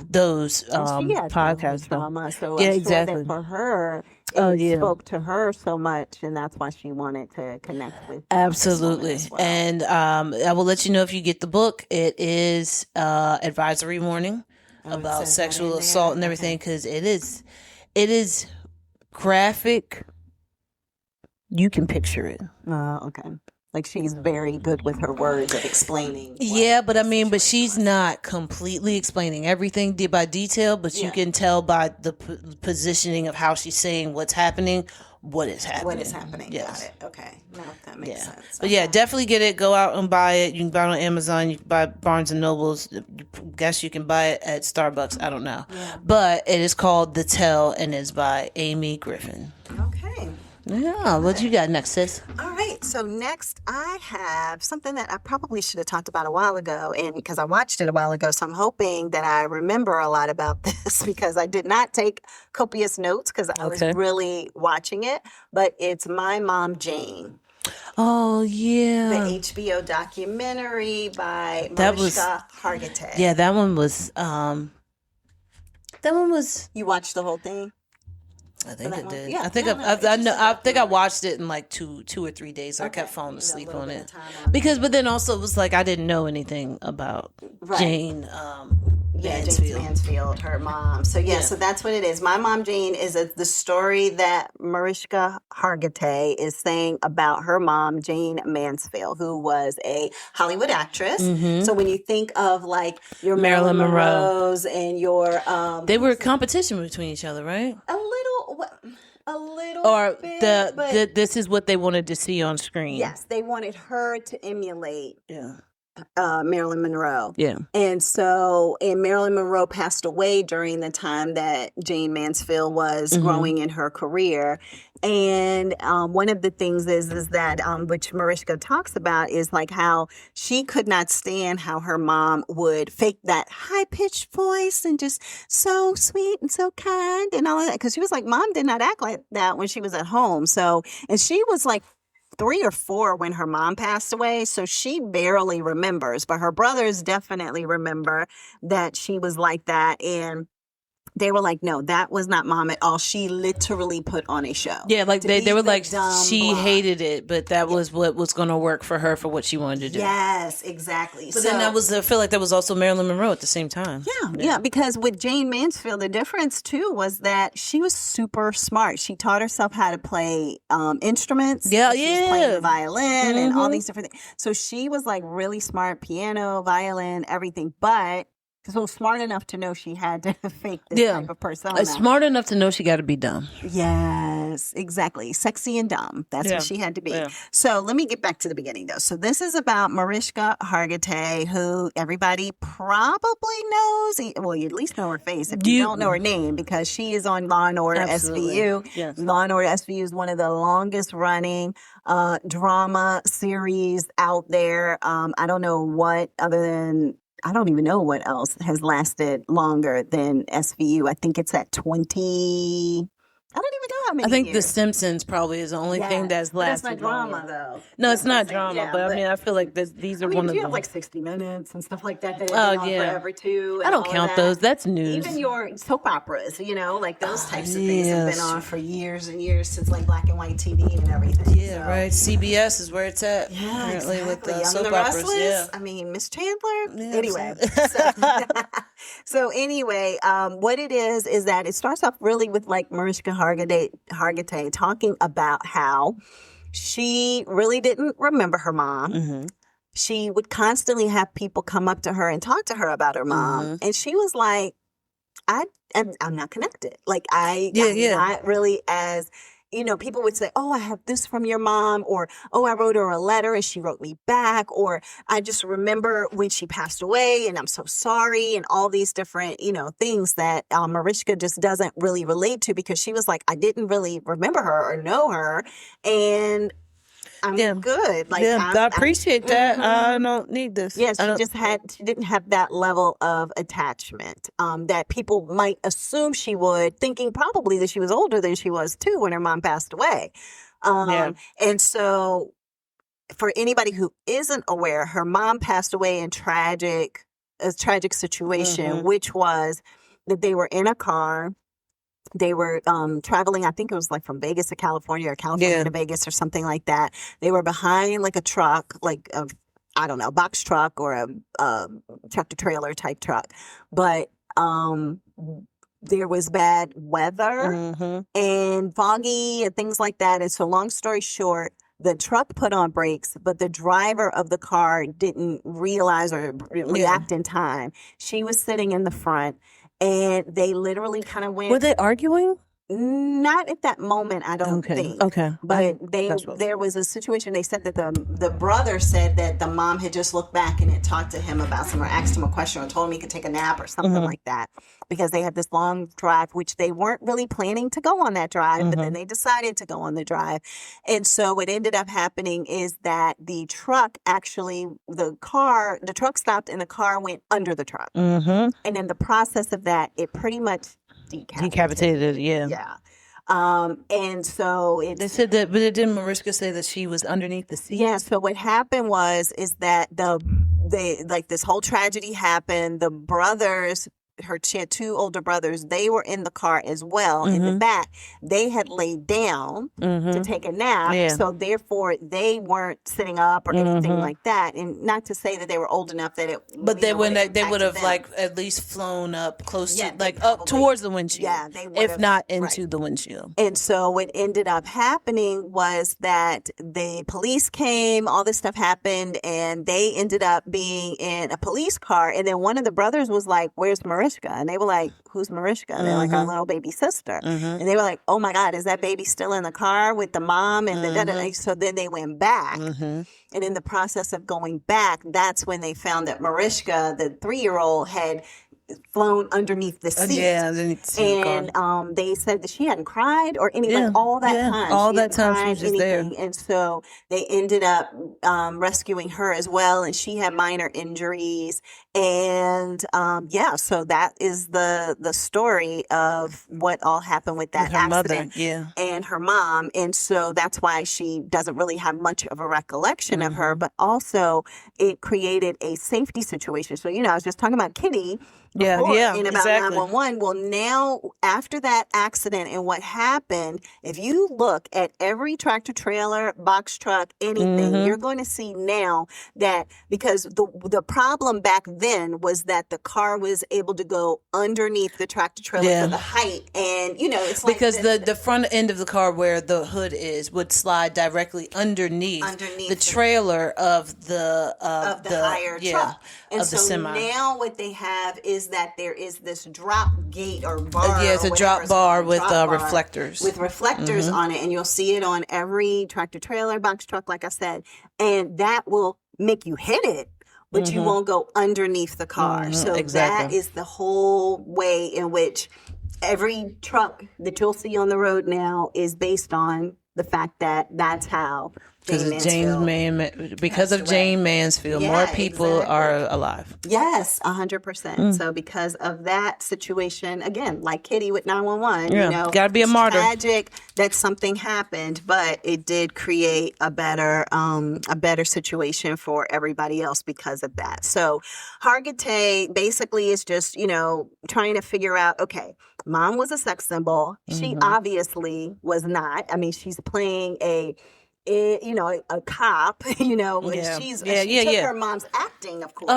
those podcasts. So exactly. That for her, it spoke to her so much, and that's why she wanted to connect with. Absolutely, and I will let you know if you get the book. It is advisory warning about sexual assault and everything because it is graphic. You can picture it. Okay. Like she's very good with her words of explaining. But she's not completely explaining everything by detail, but you can tell by the positioning of how she's saying what's happening, what is happening. Yes. Got it. Okay. No, that makes sense. But definitely get it. Go out and buy it. You can buy it on Amazon. You can buy it Barnes and Nobles. Guess you can buy it at Starbucks. I don't know. Yeah. But it is called The Tell and is by Amy Griffin. Okay. Yeah, what you got next, sis? All right, so next I have something that I probably should have talked about a while ago, and because I watched it a while ago, so I'm hoping that I remember a lot about this because I did not take copious notes because I was really watching it, but it's My Mom Jayne. Oh, yeah. The HBO documentary by Mariska Hargitay. Yeah, that one was... You watched the whole thing? I think I did. Yeah, I think I watched it in like two or 3 days. I kept falling asleep on it but then also it was like I didn't know anything about Jayne Mansfield, her mom. So so that's what it is. My Mom Jayne is the story that Mariska Hargitay is saying about her mom, Jayne Mansfield, who was a Hollywood actress. So when you think of like your Marilyn Monroe's and your they were a competition between each other, right? A little or bit, this is what they wanted to see on screen. Yes, they wanted her to emulate Marilyn Monroe. Yeah. And Marilyn Monroe passed away during the time that Jayne Mansfield was growing in her career. And one of the things is that, which Mariska talks about, is like how she could not stand how her mom would fake that high-pitched voice and just so sweet and so kind and all of that. Because she was like, Mom did not act like that when she was at home. So, and she was like 3 or 4 when her mom passed away, so she barely remembers, but her brothers definitely remember that she was like that. And they were like, no, that was not Mom at all. She literally put on a show. Yeah, like they were like, she blonde. hated it, but that was what was going to work for her for what she wanted to do. Yes, exactly. But then I feel like that was also Marilyn Monroe at the same time. Yeah, because with Jayne Mansfield, the difference too was that she was super smart. She taught herself how to play instruments. Yeah, she was playing the violin and all these different things. So she was like really smart, piano, violin, everything, but so smart enough to know she had to fake this type of persona. Smart enough to know she got to be dumb. Yes, exactly. Sexy and dumb. That's what she had to be. Yeah. So let me get back to the beginning, though. So this is about Mariska Hargitay, who everybody probably knows. Well, you at least know her face if you don't know her name, because she is on Law & Order SVU. Yes. Law & Order SVU is one of the longest running drama series out there. I don't know what other than... I don't even know what else has lasted longer than SVU. I think it's at 20... I don't even know how many I think years. The Simpsons probably is the only thing that's lasted. That's not drama, though. No, it's not drama, but I mean, I feel like these are one of you them. have like 60 Minutes and stuff like that have been on forever, too. I don't count those. That's news. Even your soap operas, like those types of things have been on for years and years, since like black and white TV and everything. Yeah, right. CBS is where it's at. Yeah, apparently exactly. With soap operas. Yeah. I mean, Miss Chandler. Yeah, anyway. So anyway, what it is that it starts off really with like Mariska Hargitay talking about how she really didn't remember her mom. Mm-hmm. She would constantly have people come up to her and talk to her about her mom. Mm-hmm. And she was like, I'm not connected. Like I'm not really as... people would say, oh, I have this from your mom, or, oh, I wrote her a letter and she wrote me back, or I just remember when she passed away and I'm so sorry, and all these different, things that Mariska just doesn't really relate to, because she was like, I didn't really remember her or know her, and I'm good. Like, I appreciate that. Mm-hmm. I don't need this. Yes, she didn't have that level of attachment that people might assume she would, thinking probably that she was older than she was too when her mom passed away. And so for anybody who isn't aware, her mom passed away in a tragic situation, which was that they were in a car. They were traveling, I think it was like from Vegas to California, or California to Vegas, or something like that. They were behind like a truck, like a, I don't know, box truck or a tractor trailer type truck. But there was bad weather and foggy and things like that. And so long story short, the truck put on brakes, but the driver of the car didn't realize or react in time. She was sitting in the front. And they literally kind of went... Were they arguing? Not at that moment, I don't think. Okay. But there was a situation. They said that the brother said that the mom had just looked back and had talked to him about something, or asked him a question, or told him he could take a nap or something like that. Because they had this long drive, which they weren't really planning to go on that drive, but then they decided to go on the drive. And so what ended up happening is that the truck the truck stopped and the car went under the truck. And in the process of that, it pretty much decapitated. Yeah. And so they said that, but didn't Mariska say that she was underneath the seat? Yeah. So what happened is that this whole tragedy happened. The brothers, she had 2 older brothers. They were in the car as well. In the back, they had laid down to take a nap. Yeah. So therefore, they weren't sitting up or anything like that. And not to say that they were old enough that it. But they would have like at least flown up close to up towards the windshield. Yeah, they would, if not into the windshield. And so what ended up happening was that the police came. All this stuff happened, and they ended up being in a police car. And then one of the brothers was like, "Where's Mariska?" Mariska. And they were like, who's Mariska? They're like, our little baby sister. And they were like, oh my God, is that baby still in the car with the mom? And so then they went back. And in the process of going back, that's when they found that Mariska, the 3-year-old, had flown underneath the seat. And they said that she hadn't cried or anything all that time. All that time she was just there. And so they ended up rescuing her as well, and she had minor injuries. And so that is the story of what all happened with that accident and her mom. And so that's why she doesn't really have much of a recollection of her, but also it created a safety situation. So, I was just talking about Kitty before and about 911. Well, now after that accident and what happened, if you look at every tractor trailer, box truck, anything, you're going to see now that because the problem back then was that the car was able to go underneath the tractor trailer for the height, and it's like because the front end of the car where the hood is would slide directly underneath the trailer of the higher truck, and of the semi. Now what they have is that there is this drop gate or bar. It's a drop bar with reflectors. With reflectors on it, and you'll see it on every tractor trailer, box truck, like I said, and that will make you hit it, but you won't go underneath the car. So that is the whole way in which every truck that you'll see on the road now is based on the fact that that's how because of Jayne Mansfield, more people are alive. Yes, 100%. So because of that situation, again, like Kitty with 911, gotta be a martyr. Tragic that something happened, but it did create a better situation for everybody else because of that. So Hargitay basically is just trying to figure out, okay, mom was a sex symbol. She obviously was not. I mean, she's playing a cop, she took her mom's acting, of course.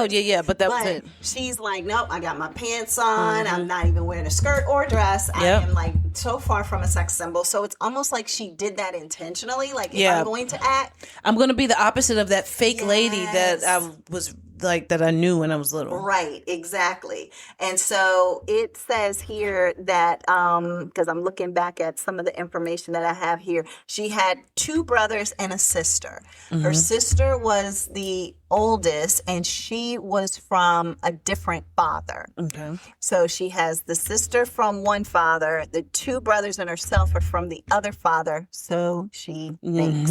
But that was it. She's like, nope, I got my pants on. I'm not even wearing a skirt or dress. I am like so far from a sex symbol. So it's almost like she did that intentionally. Like if I'm going to act, I'm going to be the opposite of that fake lady that I was like that I knew when I was little. Right, exactly. And so it says here that, because I'm looking back at some of the information that I have here, she had 2 brothers and a sister. Her sister was the oldest, and she was from a different father. Okay. So she has the sister from one father, the 2 brothers and herself are from the other father, so she thinks.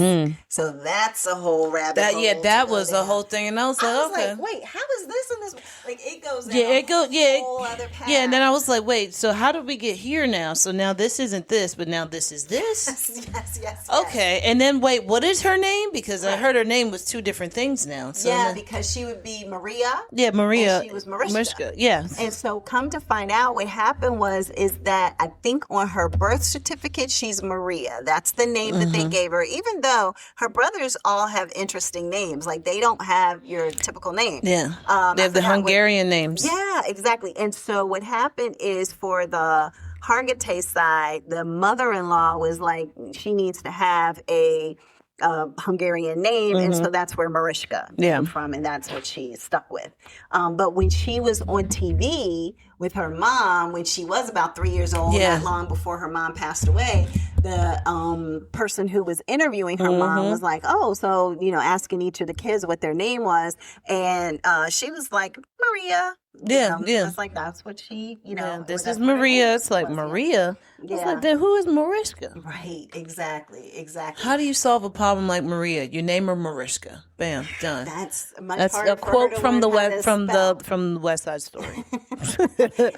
So that's a whole rabbit hole. That was a whole thing, and I was like, okay. Wait, how is this and this? Like, it goes down a whole other path. Yeah, and then I was like, wait, so how did we get here now? So now this isn't this, but now this is this? Yes. Okay, and then wait, what is her name? Because I heard her name was 2 different things now. So because she would be Maria. Yeah, Maria. And she was Mariska. Yeah. And so come to find out what happened is that I think on her birth certificate, she's Maria. That's the name that they gave her, even though her brothers all have interesting names. Like, they don't have your typical name. Yeah. They have the Hungarian names. Yeah, exactly. And so what happened is for the Hargitay side, the mother-in-law was like, she needs to have a Hungarian name, and so that's where Mariska came from, and that's what she stuck with. But when she was on TV with her mom, when she was about 3 years old, not long before her mom passed away, the person who was interviewing her mom was like, oh, so, asking each of the kids what their name was, and she was like, Maria. It's like, that's what she, this is Maria. It's like, Maria? Yeah. It's like, then who is Mariska? Right, exactly. How do you solve a problem like Maria? You name her Mariska. Bam, done. That's a quote from the West Side Story.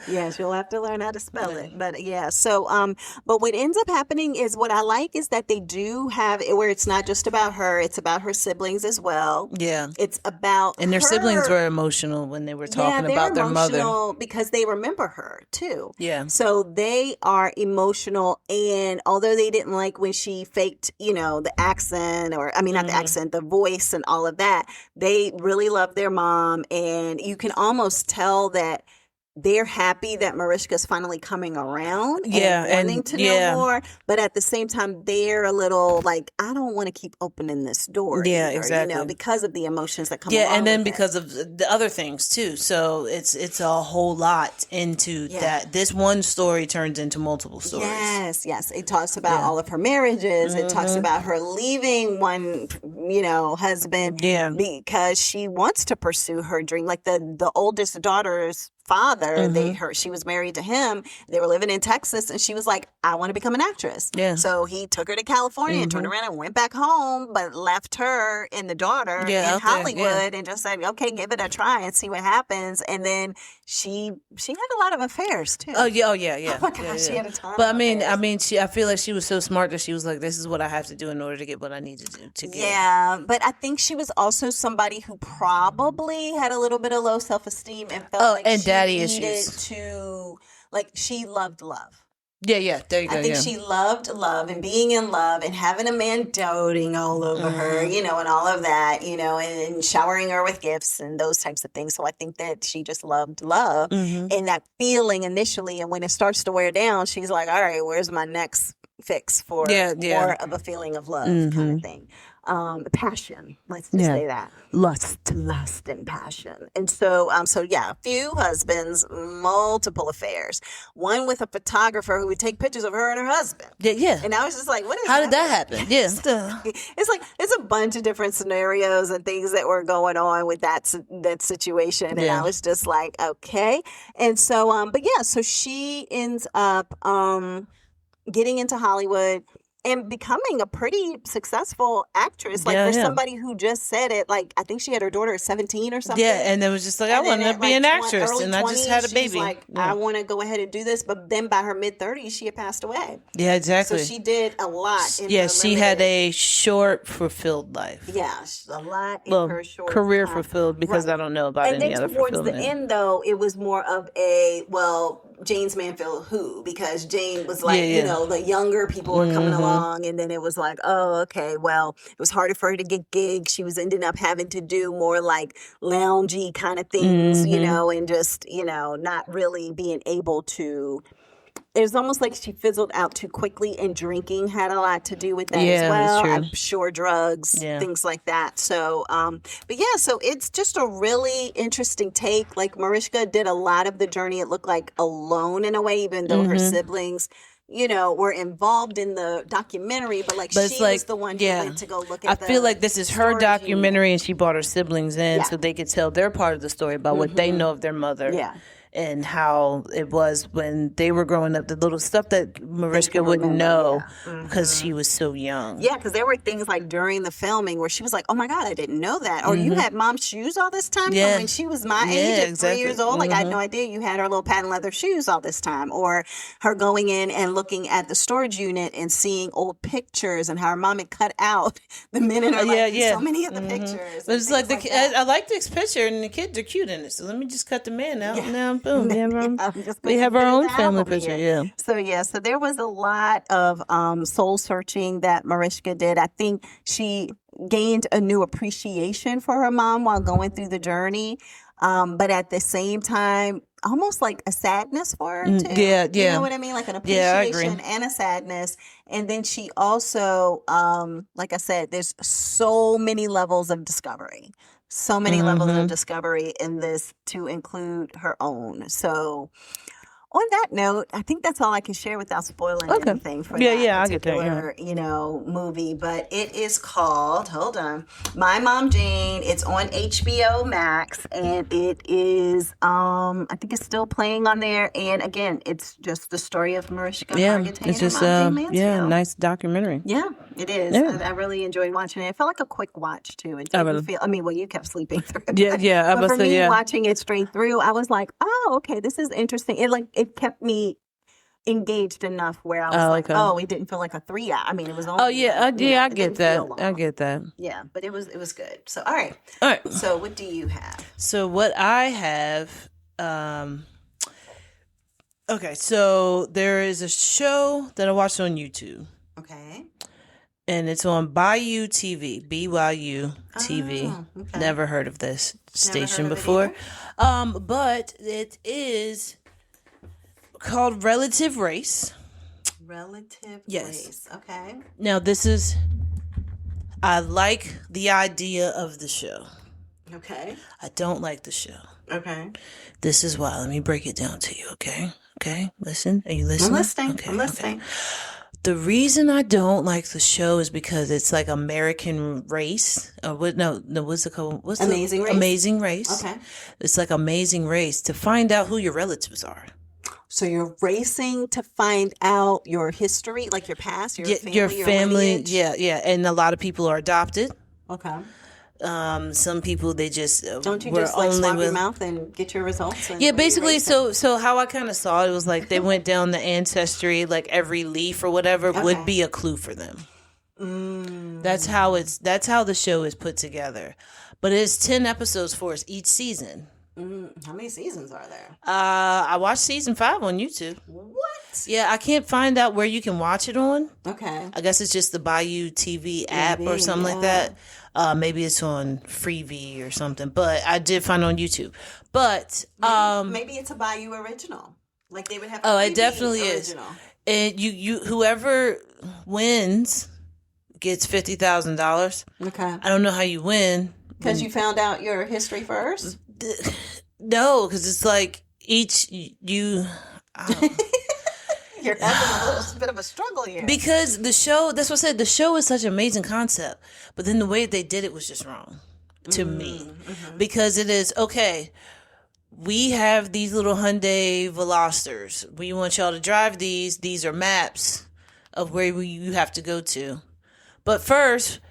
Yes, you'll have to learn how to spell it. But so but what ends up happening is what I like is that they do have it where it's not just about her, it's about her siblings as well. Yeah. It's about their siblings were emotional when they were talking about their mother. Because they remember her too. Yeah. So they are emotional, and although they didn't like when she faked, the accent not the accent, the voice and all of that, they really love their mom, and you can almost tell that they're happy that Mariska's finally coming around and wanting to know more, but at the same time, they're a little like, I don't want to keep opening this door either, exactly. because of the emotions that come along and then with because of the other things too. So it's a whole lot into that. This one story turns into multiple stories. Yes. It talks about all of her marriages. It talks about her leaving one, husband because she wants to pursue her dream. Like the oldest daughter's father, she was married to him. They were living in Texas, and she was like, I want to become an actress. So he took her to California and turned around and went back home, but left her and the daughter in Hollywood and just said, okay, give it a try and see what happens. And then she had a lot of affairs too. Oh my gosh, she had a ton. But I feel like she was so smart that she was like, this is what I have to do in order to get what I need to do to get. Yeah, but I think she was also somebody who probably had a little bit of low self-esteem and felt like she daddy needed issues. to, like, she loved love. Yeah, there you go. I think she loved love and being in love and having a man doting all over her, and all of that, and showering her with gifts and those types of things. So I think that she just loved love and that feeling initially. And when it starts to wear down, she's like, all right, where's my next fix for more of a feeling of love kind of thing. Passion. Let's just say that. Lust and passion. And so, a few husbands, multiple affairs. One with a photographer who would take pictures of her and her husband. Yeah. And I was just like, how did that happen? Yeah. It's a bunch of different scenarios and things that were going on with that situation. And I was just like, okay. And so, so she ends up, getting into Hollywood and becoming a pretty successful actress. Like, for somebody who just said it, like, I think she had her daughter at 17 or something. Yeah, and it was just like, I want to be an actress, and I just had a baby. Like, I want to go ahead and do this. But then by her mid-30s, she had passed away. Yeah, exactly. So she did a lot. She had a short, fulfilled life. Yeah, a lot in her short career time. fulfilled, because I don't know about any other fulfillment. And then towards the end, though, it was more of Jayne's Mansfield who, because Jayne was like, the younger people were coming along, and then it was like, oh, okay, well, it was harder for her to get gigs. She was ending up having to do more like loungy kind of things, and just, not really being able to. It was almost like she fizzled out too quickly, and drinking had a lot to do with that as well. That's true. I'm sure drugs, things like that. So, so it's just a really interesting take. Like, Mariska did a lot of the journey, it looked like, alone in a way, even though her siblings, were involved in the documentary, but she was the one who went to go look at I feel like this is her documentary, and she brought her siblings in so they could tell their part of the story about what they know of their mother. Yeah. And how it was when they were growing up, the little stuff that Mariska wouldn't know because she was so young. Yeah, because there were things like during the filming where she was like, oh my God, I didn't know that. Or you had Mom's shoes all this time from when she was my age at 3 years old. Like, I had no idea you had her little patent leather shoes all this time. Or her going in and looking at the storage unit and seeing old pictures and how her mom had cut out the men in her life in so many of the pictures. But it's like, I like this picture, and the kids are cute in it, so let me just cut the man out now. Boom. We have our own family picture. So there was a lot of soul searching that Mariska did. I think she gained a new appreciation for her mom while going through the journey, but at the same time, almost like a sadness for her too. You know what I mean? Like an appreciation and a sadness. And then she also, like I said, there's so many levels of discovery. So many levels of discovery in this, to include her own. So, on that note, I think that's all I can share without spoiling anything for that particular, movie. But it is called, hold on, My Mom Jayne. It's on HBO Max, and it is, I think it's still playing on there. And again, it's just the story of Mariska Hargitay it's just, and Mom Jayne nice documentary. Yeah, it is. I really enjoyed watching it. It felt like a quick watch too. It didn't feel. I mean, well, you kept sleeping through it. But for me, watching it straight through, I was like, oh, okay, this is interesting. It kept me engaged enough where I was it didn't feel like a 3 hour. I mean, it was only. I get that. I get that. Yeah, but it was good. So all right. So what do you have? So what I have. Okay, so there is a show that I watched on YouTube. Okay. and it's on Bayou TV, BYU TV. Oh, okay. Never heard of this station heard of before. But it is called Relative Race. Relative Yes. Race. Okay. Now, I like the idea of the show. Okay. I don't like the show. Okay. This is why. Let me break it down to you, okay? Okay? Listen. Are you listening? I'm listening. Okay, I'm listening. okay. The reason I don't like the show is because it's like American Race. Or what? No. What's it called? Amazing Race. Amazing Race. Okay. It's like Amazing Race to find out who your relatives are. So you're racing to find out your history, like your past, your family, your family. Your Yeah. And a lot of people are adopted. Okay. Some people, they just don't you were just like only swap with, your mouth and get your results? And yeah, basically. So how I kind of saw it was like they went down the ancestry, like every leaf or whatever would be a clue for them. That's how the show is put together, but it's 10 episodes for us each season. How many seasons are there? I watched season 5 on YouTube. What? Yeah, I can't find out where you can watch it on. Okay. I guess it's just the Bayou TV app or something like that. Maybe it's on Freevee or something, but I did find it on YouTube. But maybe it's a Bayou original. Like they would have. It definitely original. Is. And you whoever wins gets $50,000. Okay. I don't know how you win because you found out your history first. No, because it's like you're having a little bit of a struggle here. Because the show, that's what I said, the show is such an amazing concept. But then the way they did it was just wrong to me. Mm-hmm. Because it is, okay, we have these little Hyundai Velosters. We want y'all to drive these. These are maps of where you have to go to. But first,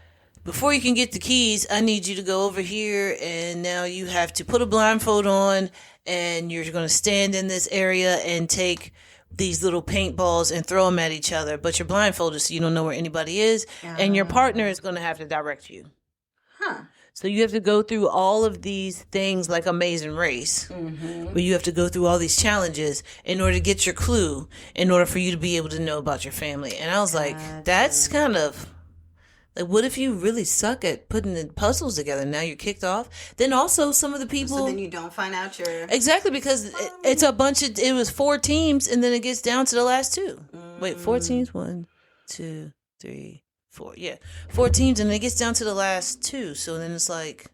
before you can get the keys, I need you to go over here, and now you have to put a blindfold on, and you're going to stand in this area and take these little paintballs and throw them at each other. But you're blindfolded, so you don't know where anybody is, and your partner is going to have to direct you. Huh. So you have to go through all of these things like Amazing Race, where you have to go through all these challenges in order to get your clue, in order for you to be able to know about your family. And I was like, that's kind of... Like, what if you really suck at putting the puzzles together? Now you're kicked off. Then also some of the people... So then you don't find out your... Exactly, because it's a bunch of... It was 4 teams, and then it gets down to the last 2. Wait, 4 teams? 1, 2, 3, 4. Yeah, 4 teams, and it gets down to the last 2. So then it's like...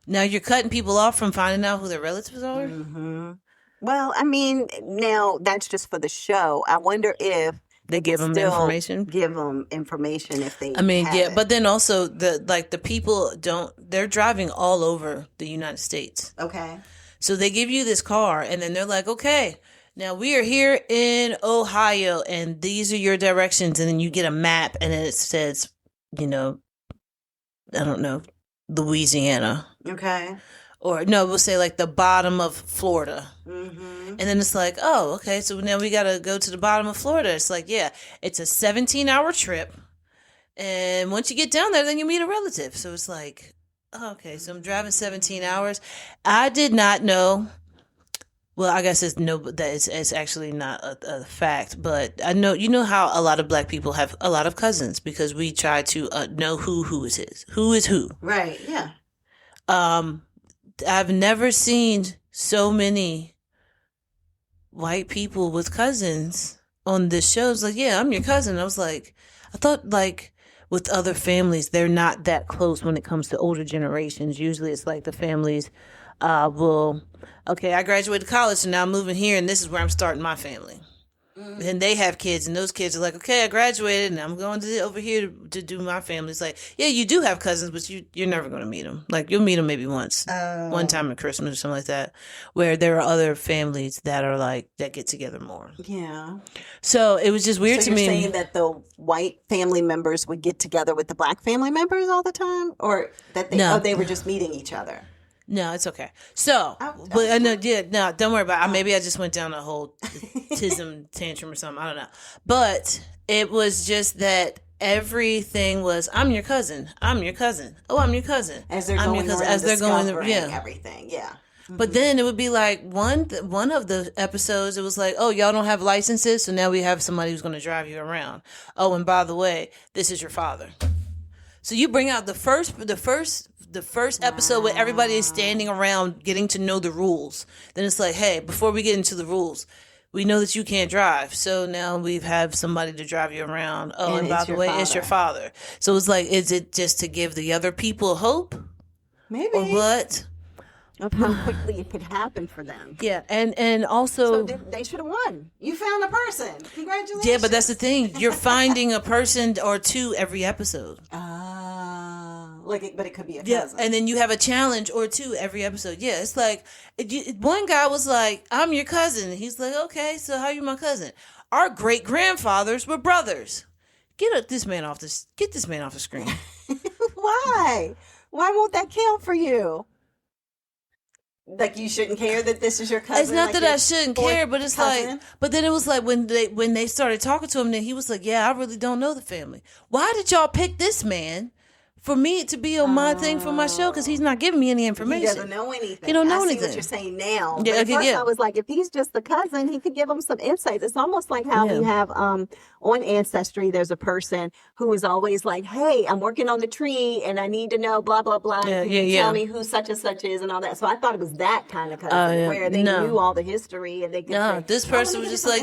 Now you're cutting people off from finding out who their relatives are? Mm-hmm. Well, I mean, now that's just for the show. I wonder if... They give them information. Give them information if they. I mean, yeah, but then also the people they're driving all over the United States. Okay. So they give you this car, and then they're like, okay, now we are here in Ohio, and these are your directions, and then you get a map, and it says, I don't know, Louisiana. Okay. Or no, we'll say like the bottom of Florida. Mm-hmm. And then it's like, oh, okay, so now we got to go to the bottom of Florida. It's like, yeah, it's a 17-hour trip. And once you get down there, then you meet a relative. So it's like, oh, okay, so I'm driving 17 hours. I did not know. Well, I guess it's actually not a fact, but I know, how a lot of black people have a lot of cousins because we try to know who is who. Right, yeah. I've never seen so many white people with cousins on this show. It's like, yeah, I'm your cousin. I was like, I thought like with other families, they're not that close when it comes to older generations. Usually it's like the families okay, I graduated college, so now I'm moving here, and this is where I'm starting my family. Mm-hmm. And they have kids, and those kids are like, okay, I graduated, and I'm going over here to do my family. It's like, yeah, you do have cousins, but you're never going to meet them. Like, you'll meet them maybe once, one time at Christmas or something like that, where there are other families that are like, that get together more. Yeah. So it was just weird to me. So you're saying that the white family members would get together with the black family members all the time? Or that they were just meeting each other? No, it's okay. So, don't worry about it. Maybe I just went down a whole tism tantrum or something. I don't know. But it was just that everything was, I'm your cousin. I'm your cousin. Oh, I'm your cousin. As they're going around discovering everything. Yeah. But then it would be like one of the episodes, it was like, oh, y'all don't have licenses, so now we have somebody who's going to drive you around. Oh, and by the way, this is your father. So you bring out the first episode where everybody is standing around getting to know the rules. Then it's like, hey, before we get into the rules, we know that you can't drive. So now we've had somebody to drive you around. Oh, and by the way, it's your father. So it's like, is it just to give the other people hope? Maybe. Or what? Of how quickly it could happen for them. Yeah, and also... So they should have won. You found a person. Congratulations. Yeah, but that's the thing. You're finding a person or two every episode. But it could be a cousin. Yeah, and then you have a challenge or two every episode. Yeah, it's like, one guy was like, I'm your cousin. He's like, okay, so how are you my cousin? Our great-grandfathers were brothers. Get this man off the screen. Why? Why won't that count for you? Like, you shouldn't care that this is your cousin? It's not that I shouldn't care, but it's cousin? Like, but then it was like when they started talking to him, then he was like, yeah, I really don't know the family. Why did y'all pick this man for me to be on my thing for my show? Because he's not giving me any information. He doesn't know anything. He don't know anything. I see what you're saying now. Yeah, but at first I was like, if he's just the cousin, he could give him some insights. It's almost like how we have on Ancestry, there's a person who is always like, hey, I'm working on the tree and I need to know blah, blah, blah. Tell me who such and such is and all that. So I thought it was that kind of cousin where they knew all the history and they could say, this person was just like,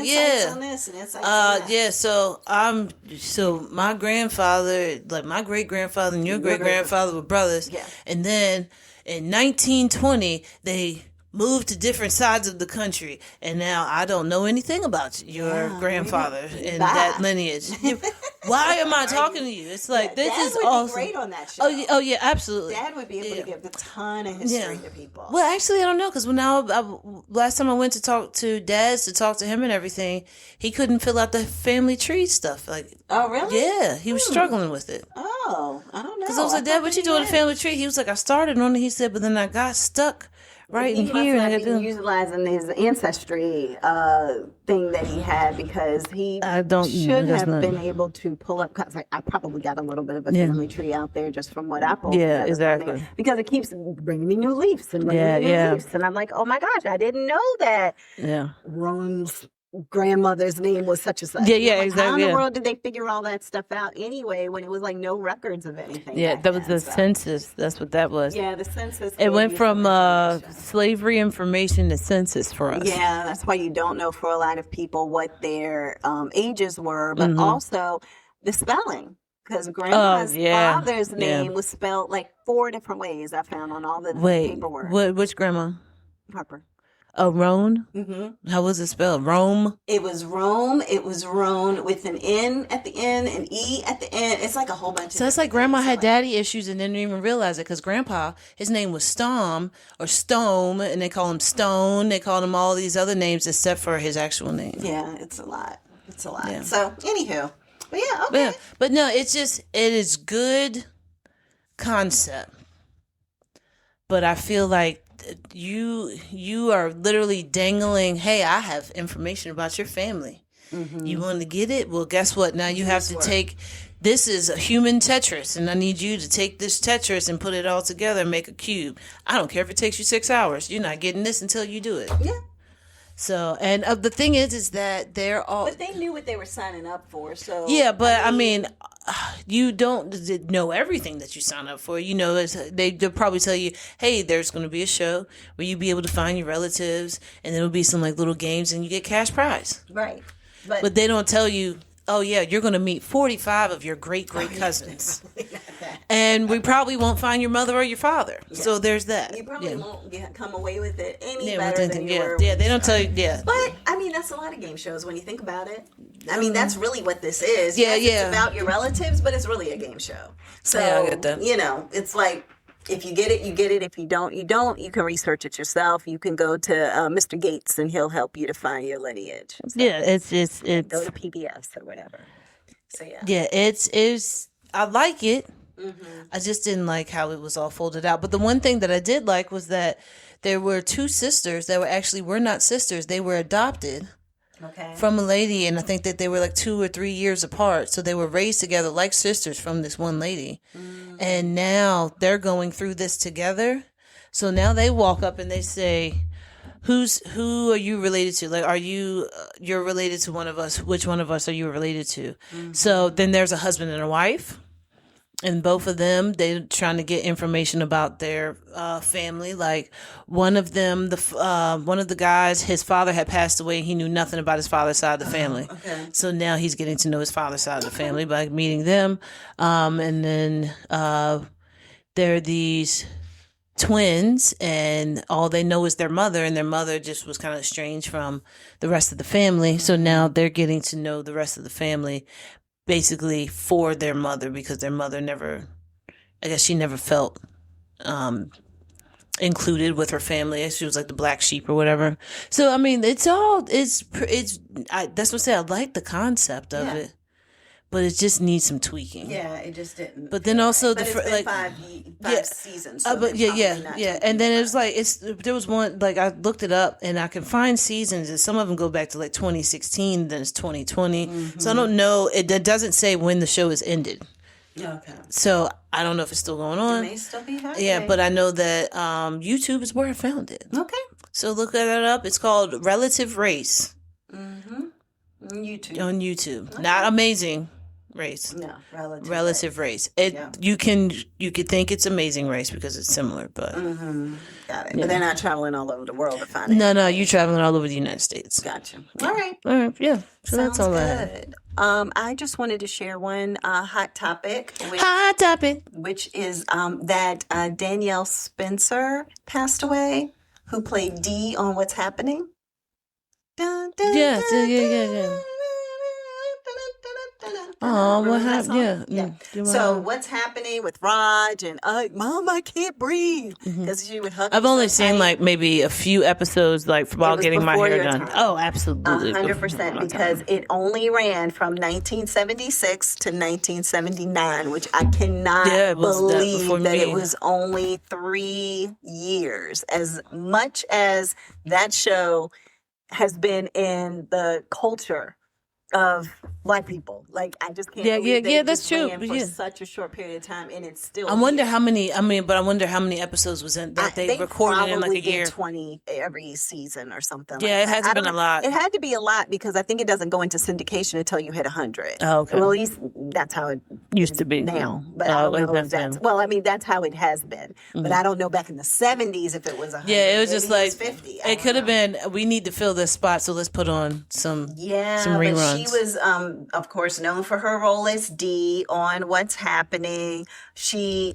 so my grandfather, like my great-grandfather and your great-grandfather were brothers. Yeah. And then in 1920, they moved to different sides of the country, and now I don't know anything about your grandfather and that lineage. Why am I talking to you? It's like, this Dad is would awesome. Be great on that show. Oh yeah, absolutely. Dad would be able to give a ton of history to people. Well, actually, I don't know, because last time I went to talk to Dad's to talk to him and everything, he couldn't fill out the family tree stuff. Like, oh really? Yeah, he was struggling with it. Oh, I don't know. Because I was like, Dad, what you doing with the family tree? He was like, I started on it. He said, but then I got stuck. Right in here, and I got utilizing his ancestry thing that he had because he should have been able to pull up. Cause I probably got a little bit of a family tree out there just from what I pulled. Yeah, exactly. Because it keeps bringing me new leaves and bringing me new leaves, and I'm like, oh my gosh, I didn't know that. Yeah, Ron's grandmother's name was such and such. Yeah, exactly. How in the world did they figure all that stuff out anyway when it was like no records of anything? Yeah, that was the census. That's what that was. Yeah, the census. It went from slavery information to census for us. Yeah, that's why you don't know for a lot of people what their ages were, but also the spelling. Because Grandpa's father's name was spelled like 4 different ways I found on all the paperwork. Which grandma? Harper. Oh, Roan? Mm-hmm. How was it spelled? Rome? It was Rome. It was Roan with an N at the end, an E at the end. It's like a whole bunch of. So it's like Grandma had daddy issues and didn't even realize it because Grandpa, his name was Stom or Stone, and they call him Stone. They called him all these other names except for his actual name. Yeah, it's a lot. It's a lot. Yeah. So, anywho. But yeah, okay. Yeah. But no, it is good concept. But I feel like you are literally dangling, hey, I have information about your family. Mm-hmm. You want to get it? Well, guess what? Now you have to take, this is a human Tetris, and I need you to take this Tetris and put it all together and make a cube. I don't care if it takes you 6 hours. You're not getting this until you do it. Yeah. So, and the thing is that they're all... But they knew what they were signing up for, so... Yeah, but I mean you don't know everything that you sign up for. You know, they'll probably tell you, hey, there's going to be a show where you'll be able to find your relatives, and there'll be some like little games, and you get cash prize. Right. But they don't tell you, oh, yeah, you're going to meet 45 of your great-great cousins. And we probably won't find your mother or your father. Yeah. So there's that. You probably won't come away with it any better than you were. Yeah, they don't tell you, But, I mean, that's a lot of game shows when you think about it. I mean, that's really what this is. Yeah, It's about your relatives, but it's really a game show. So, I get that. You know, it's like, if you get it, you get it. If you don't, you don't. You can research it yourself. You can go to Mr. Gates, and he'll help you to find your lineage. So it's go to PBS or whatever. So yeah, it's I like it. Mm-hmm. I just didn't like how it was all folded out. But the one thing that I did like was that there were 2 sisters that were not sisters. They were adopted. Okay. From a lady, and I think that they were like 2 or 3 years apart. So they were raised together like sisters from this one lady. Mm. And now they're going through this together. So now they walk up and they say, who are you related to? Like, are you're related to one of us? Which one of us are you related to? Mm-hmm. So then there's a husband and a wife. And both of them, they're trying to get information about their family. Like one of them, one of the guys, his father had passed away. And he knew nothing about his father's side of the family. Okay. So now he's getting to know his father's side of the family by meeting them. And then there are these twins, and all they know is their mother, and their mother just was kind of estranged from the rest of the family. So now they're getting to know the rest of the family, basically for their mother, because their mother she never felt included with her family. She was like the black sheep or whatever. So I mean, that's what I say. I like the concept of it, but it just needs some tweaking. Yeah, it just didn't. But then also but it's been five seasons. So but yeah. And then it's like there was one, like I looked it up and I can find seasons, and some of them go back to like 2016, then it's 2020. Mm-hmm. So I don't know. It doesn't say when the show has ended. Okay. So I don't know if it's still going on. It may still be happening. Yeah, but I know that YouTube is where I found it. Okay. So look that up. It's called Relative Race. Mm-hmm. On YouTube. Okay. Not Amazing Race. No, Relative Race. You could think it's Amazing Race because it's similar, but got it. Yeah. But they're not traveling all over the world to find it. No, you're traveling all over the United States. Gotcha. Yeah. All right. Yeah. So sounds that's all good. I just wanted to share one hot topic. Which is that Danielle Spencer passed away, who played Dee on What's Happening. Dun, dun, yeah. Oh, what happened? Yeah. So what's happening with Raj and Mom, I can't breathe, because she would hug. I've only seen like maybe a few episodes, like while getting my hair done. Time. Oh, absolutely, 100%, because it only ran from 1976 to 1979, which I cannot believe that it was only 3 years. As much as that show has been in the culture of Black people, like I just can't believe that that's true. For such a short period of time, and it's still. I wonder how many. I wonder how many episodes was in that they recorded in like a year. 20 every season or something. Yeah, like it hasn't been a lot. It had to be a lot, because I think it doesn't go into syndication until you hit 100. Oh, okay. Well, at least that's how it used to be now. But I don't know if that's. Well, I mean, that's how it has been. But I don't know back in the 70s if it was 100. Yeah, it was just like 50. It could have been. We need to fill this spot, so let's put on some. Yeah, some reruns. But she was, of course, known for her role as Dee on What's Happening. She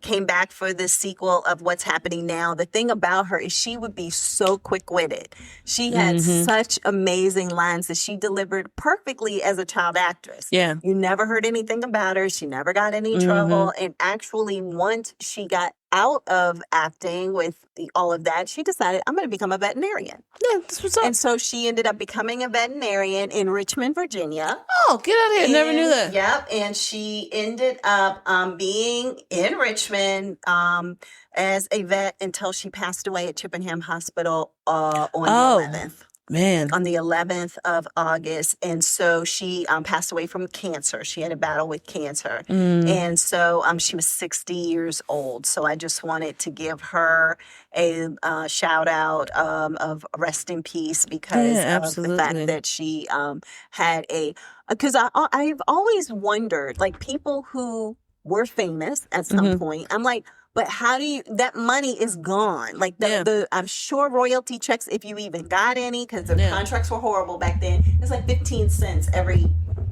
came back for the sequel of What's Happening Now. The thing about her is she would be so quick-witted. She had such amazing lines that she delivered perfectly as a child actress. Yeah. You never heard anything about her. She never got any trouble. And actually, once she got out of acting with all of that, she decided, I'm going to become a veterinarian. Yeah, that's what's up. And so she ended up becoming a veterinarian in Richmond, Virginia. Oh, get out of here. Never knew that. Yep. And she ended up being in Richmond as a vet until she passed away at Chippenham Hospital on the 11th. Man. On the 11th of August. And so she passed away from cancer. She had a battle with cancer. And so she was 60 years old. So I just wanted to give her a shout out of rest in peace, because of the fact that she had because I've always wondered, like, people who were famous at some point, I'm like, but how do you, that money is gone. Like the I'm sure royalty checks, if you even got any, because the contracts were horrible back then, it's like 15 cents every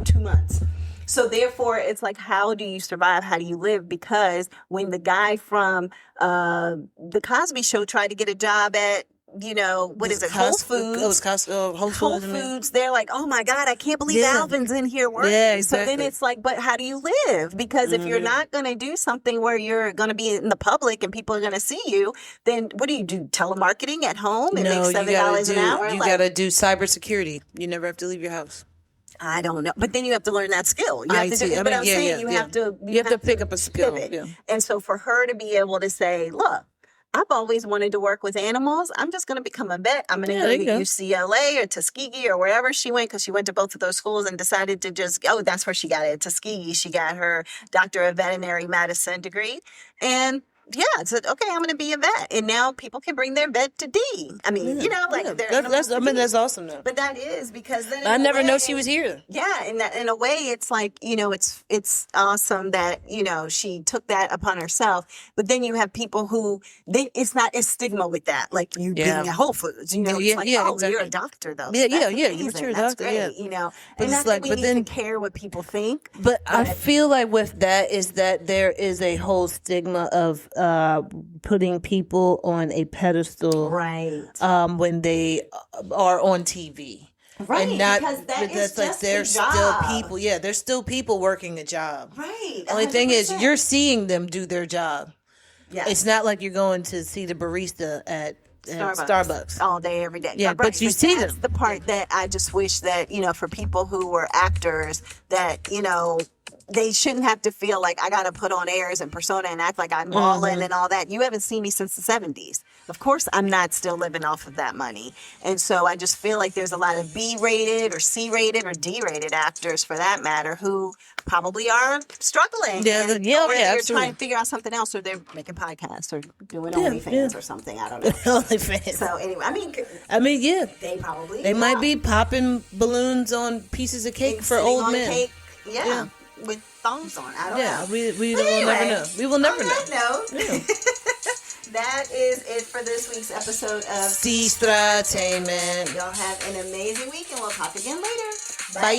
2 months. So therefore, it's like, how do you survive? How do you live? Because when the guy from the Cosby Show tried to get a job at, what is it? Whole Foods. It was Whole Foods. They're like, oh my God, I can't believe Alvin's in here working. Yeah, exactly. So then it's like, but how do you live? Because if you're not going to do something where you're going to be in the public and people are going to see you, then what do you do? Telemarketing at home and make $7 an hour? You got to do cybersecurity. You never have to leave your house. I don't know, but then you have to learn that skill. You have to do, but I'm saying you have to pick up a skill. Yeah. And so for her to be able to say, look, I've always wanted to work with animals. I'm just going to become a vet. I'm going to go to UCLA or Tuskegee or wherever she went, because she went to both of those schools and decided to just, that's where she got it. Tuskegee, she got her Doctor of Veterinary Medicine degree. And yeah, said, okay, I'm going to be a vet. And now people can bring their vet to D. I mean, that's awesome though. But that is because then I never know she was here. Yeah, and in a way, it's like, it's awesome that, she took that upon herself. But then you have people who, it's not a stigma with that. Like you being at Whole Foods, it's like, exactly. You're a doctor though. Yeah, you're a doctor, great, But and it's like, we need to care what people think. But I feel like with that is that there is a whole stigma of putting people on a pedestal, right? When they are on TV. Right, and not, because that's like just there's still people. Yeah, there's still people working a job. Right. Only thing is, you're seeing them do their job. Yeah. It's not like you're going to see the barista at Starbucks all day, every day. Yeah, right. but you see them. That's the part that I just wish that for people who were actors that they shouldn't have to feel like I got to put on airs and persona and act like I'm all in and all that. You haven't seen me since the 70s. Of course, I'm not still living off of that money. And so I just feel like there's a lot of B-rated or C-rated or D-rated actors, for that matter, who probably are struggling. Yeah, they're trying to figure out something else, or they're making podcasts or doing OnlyFans or something. I don't know. OnlyFans. So anyway, I mean, yeah. They might be popping balloons on pieces of cake for old men. Cake. Yeah. With thongs on. I don't know. Yeah, we will never know. We will never know. That is it for this week's episode of Sestra-Tainment. Y'all have an amazing week, and we'll talk again later. Bye.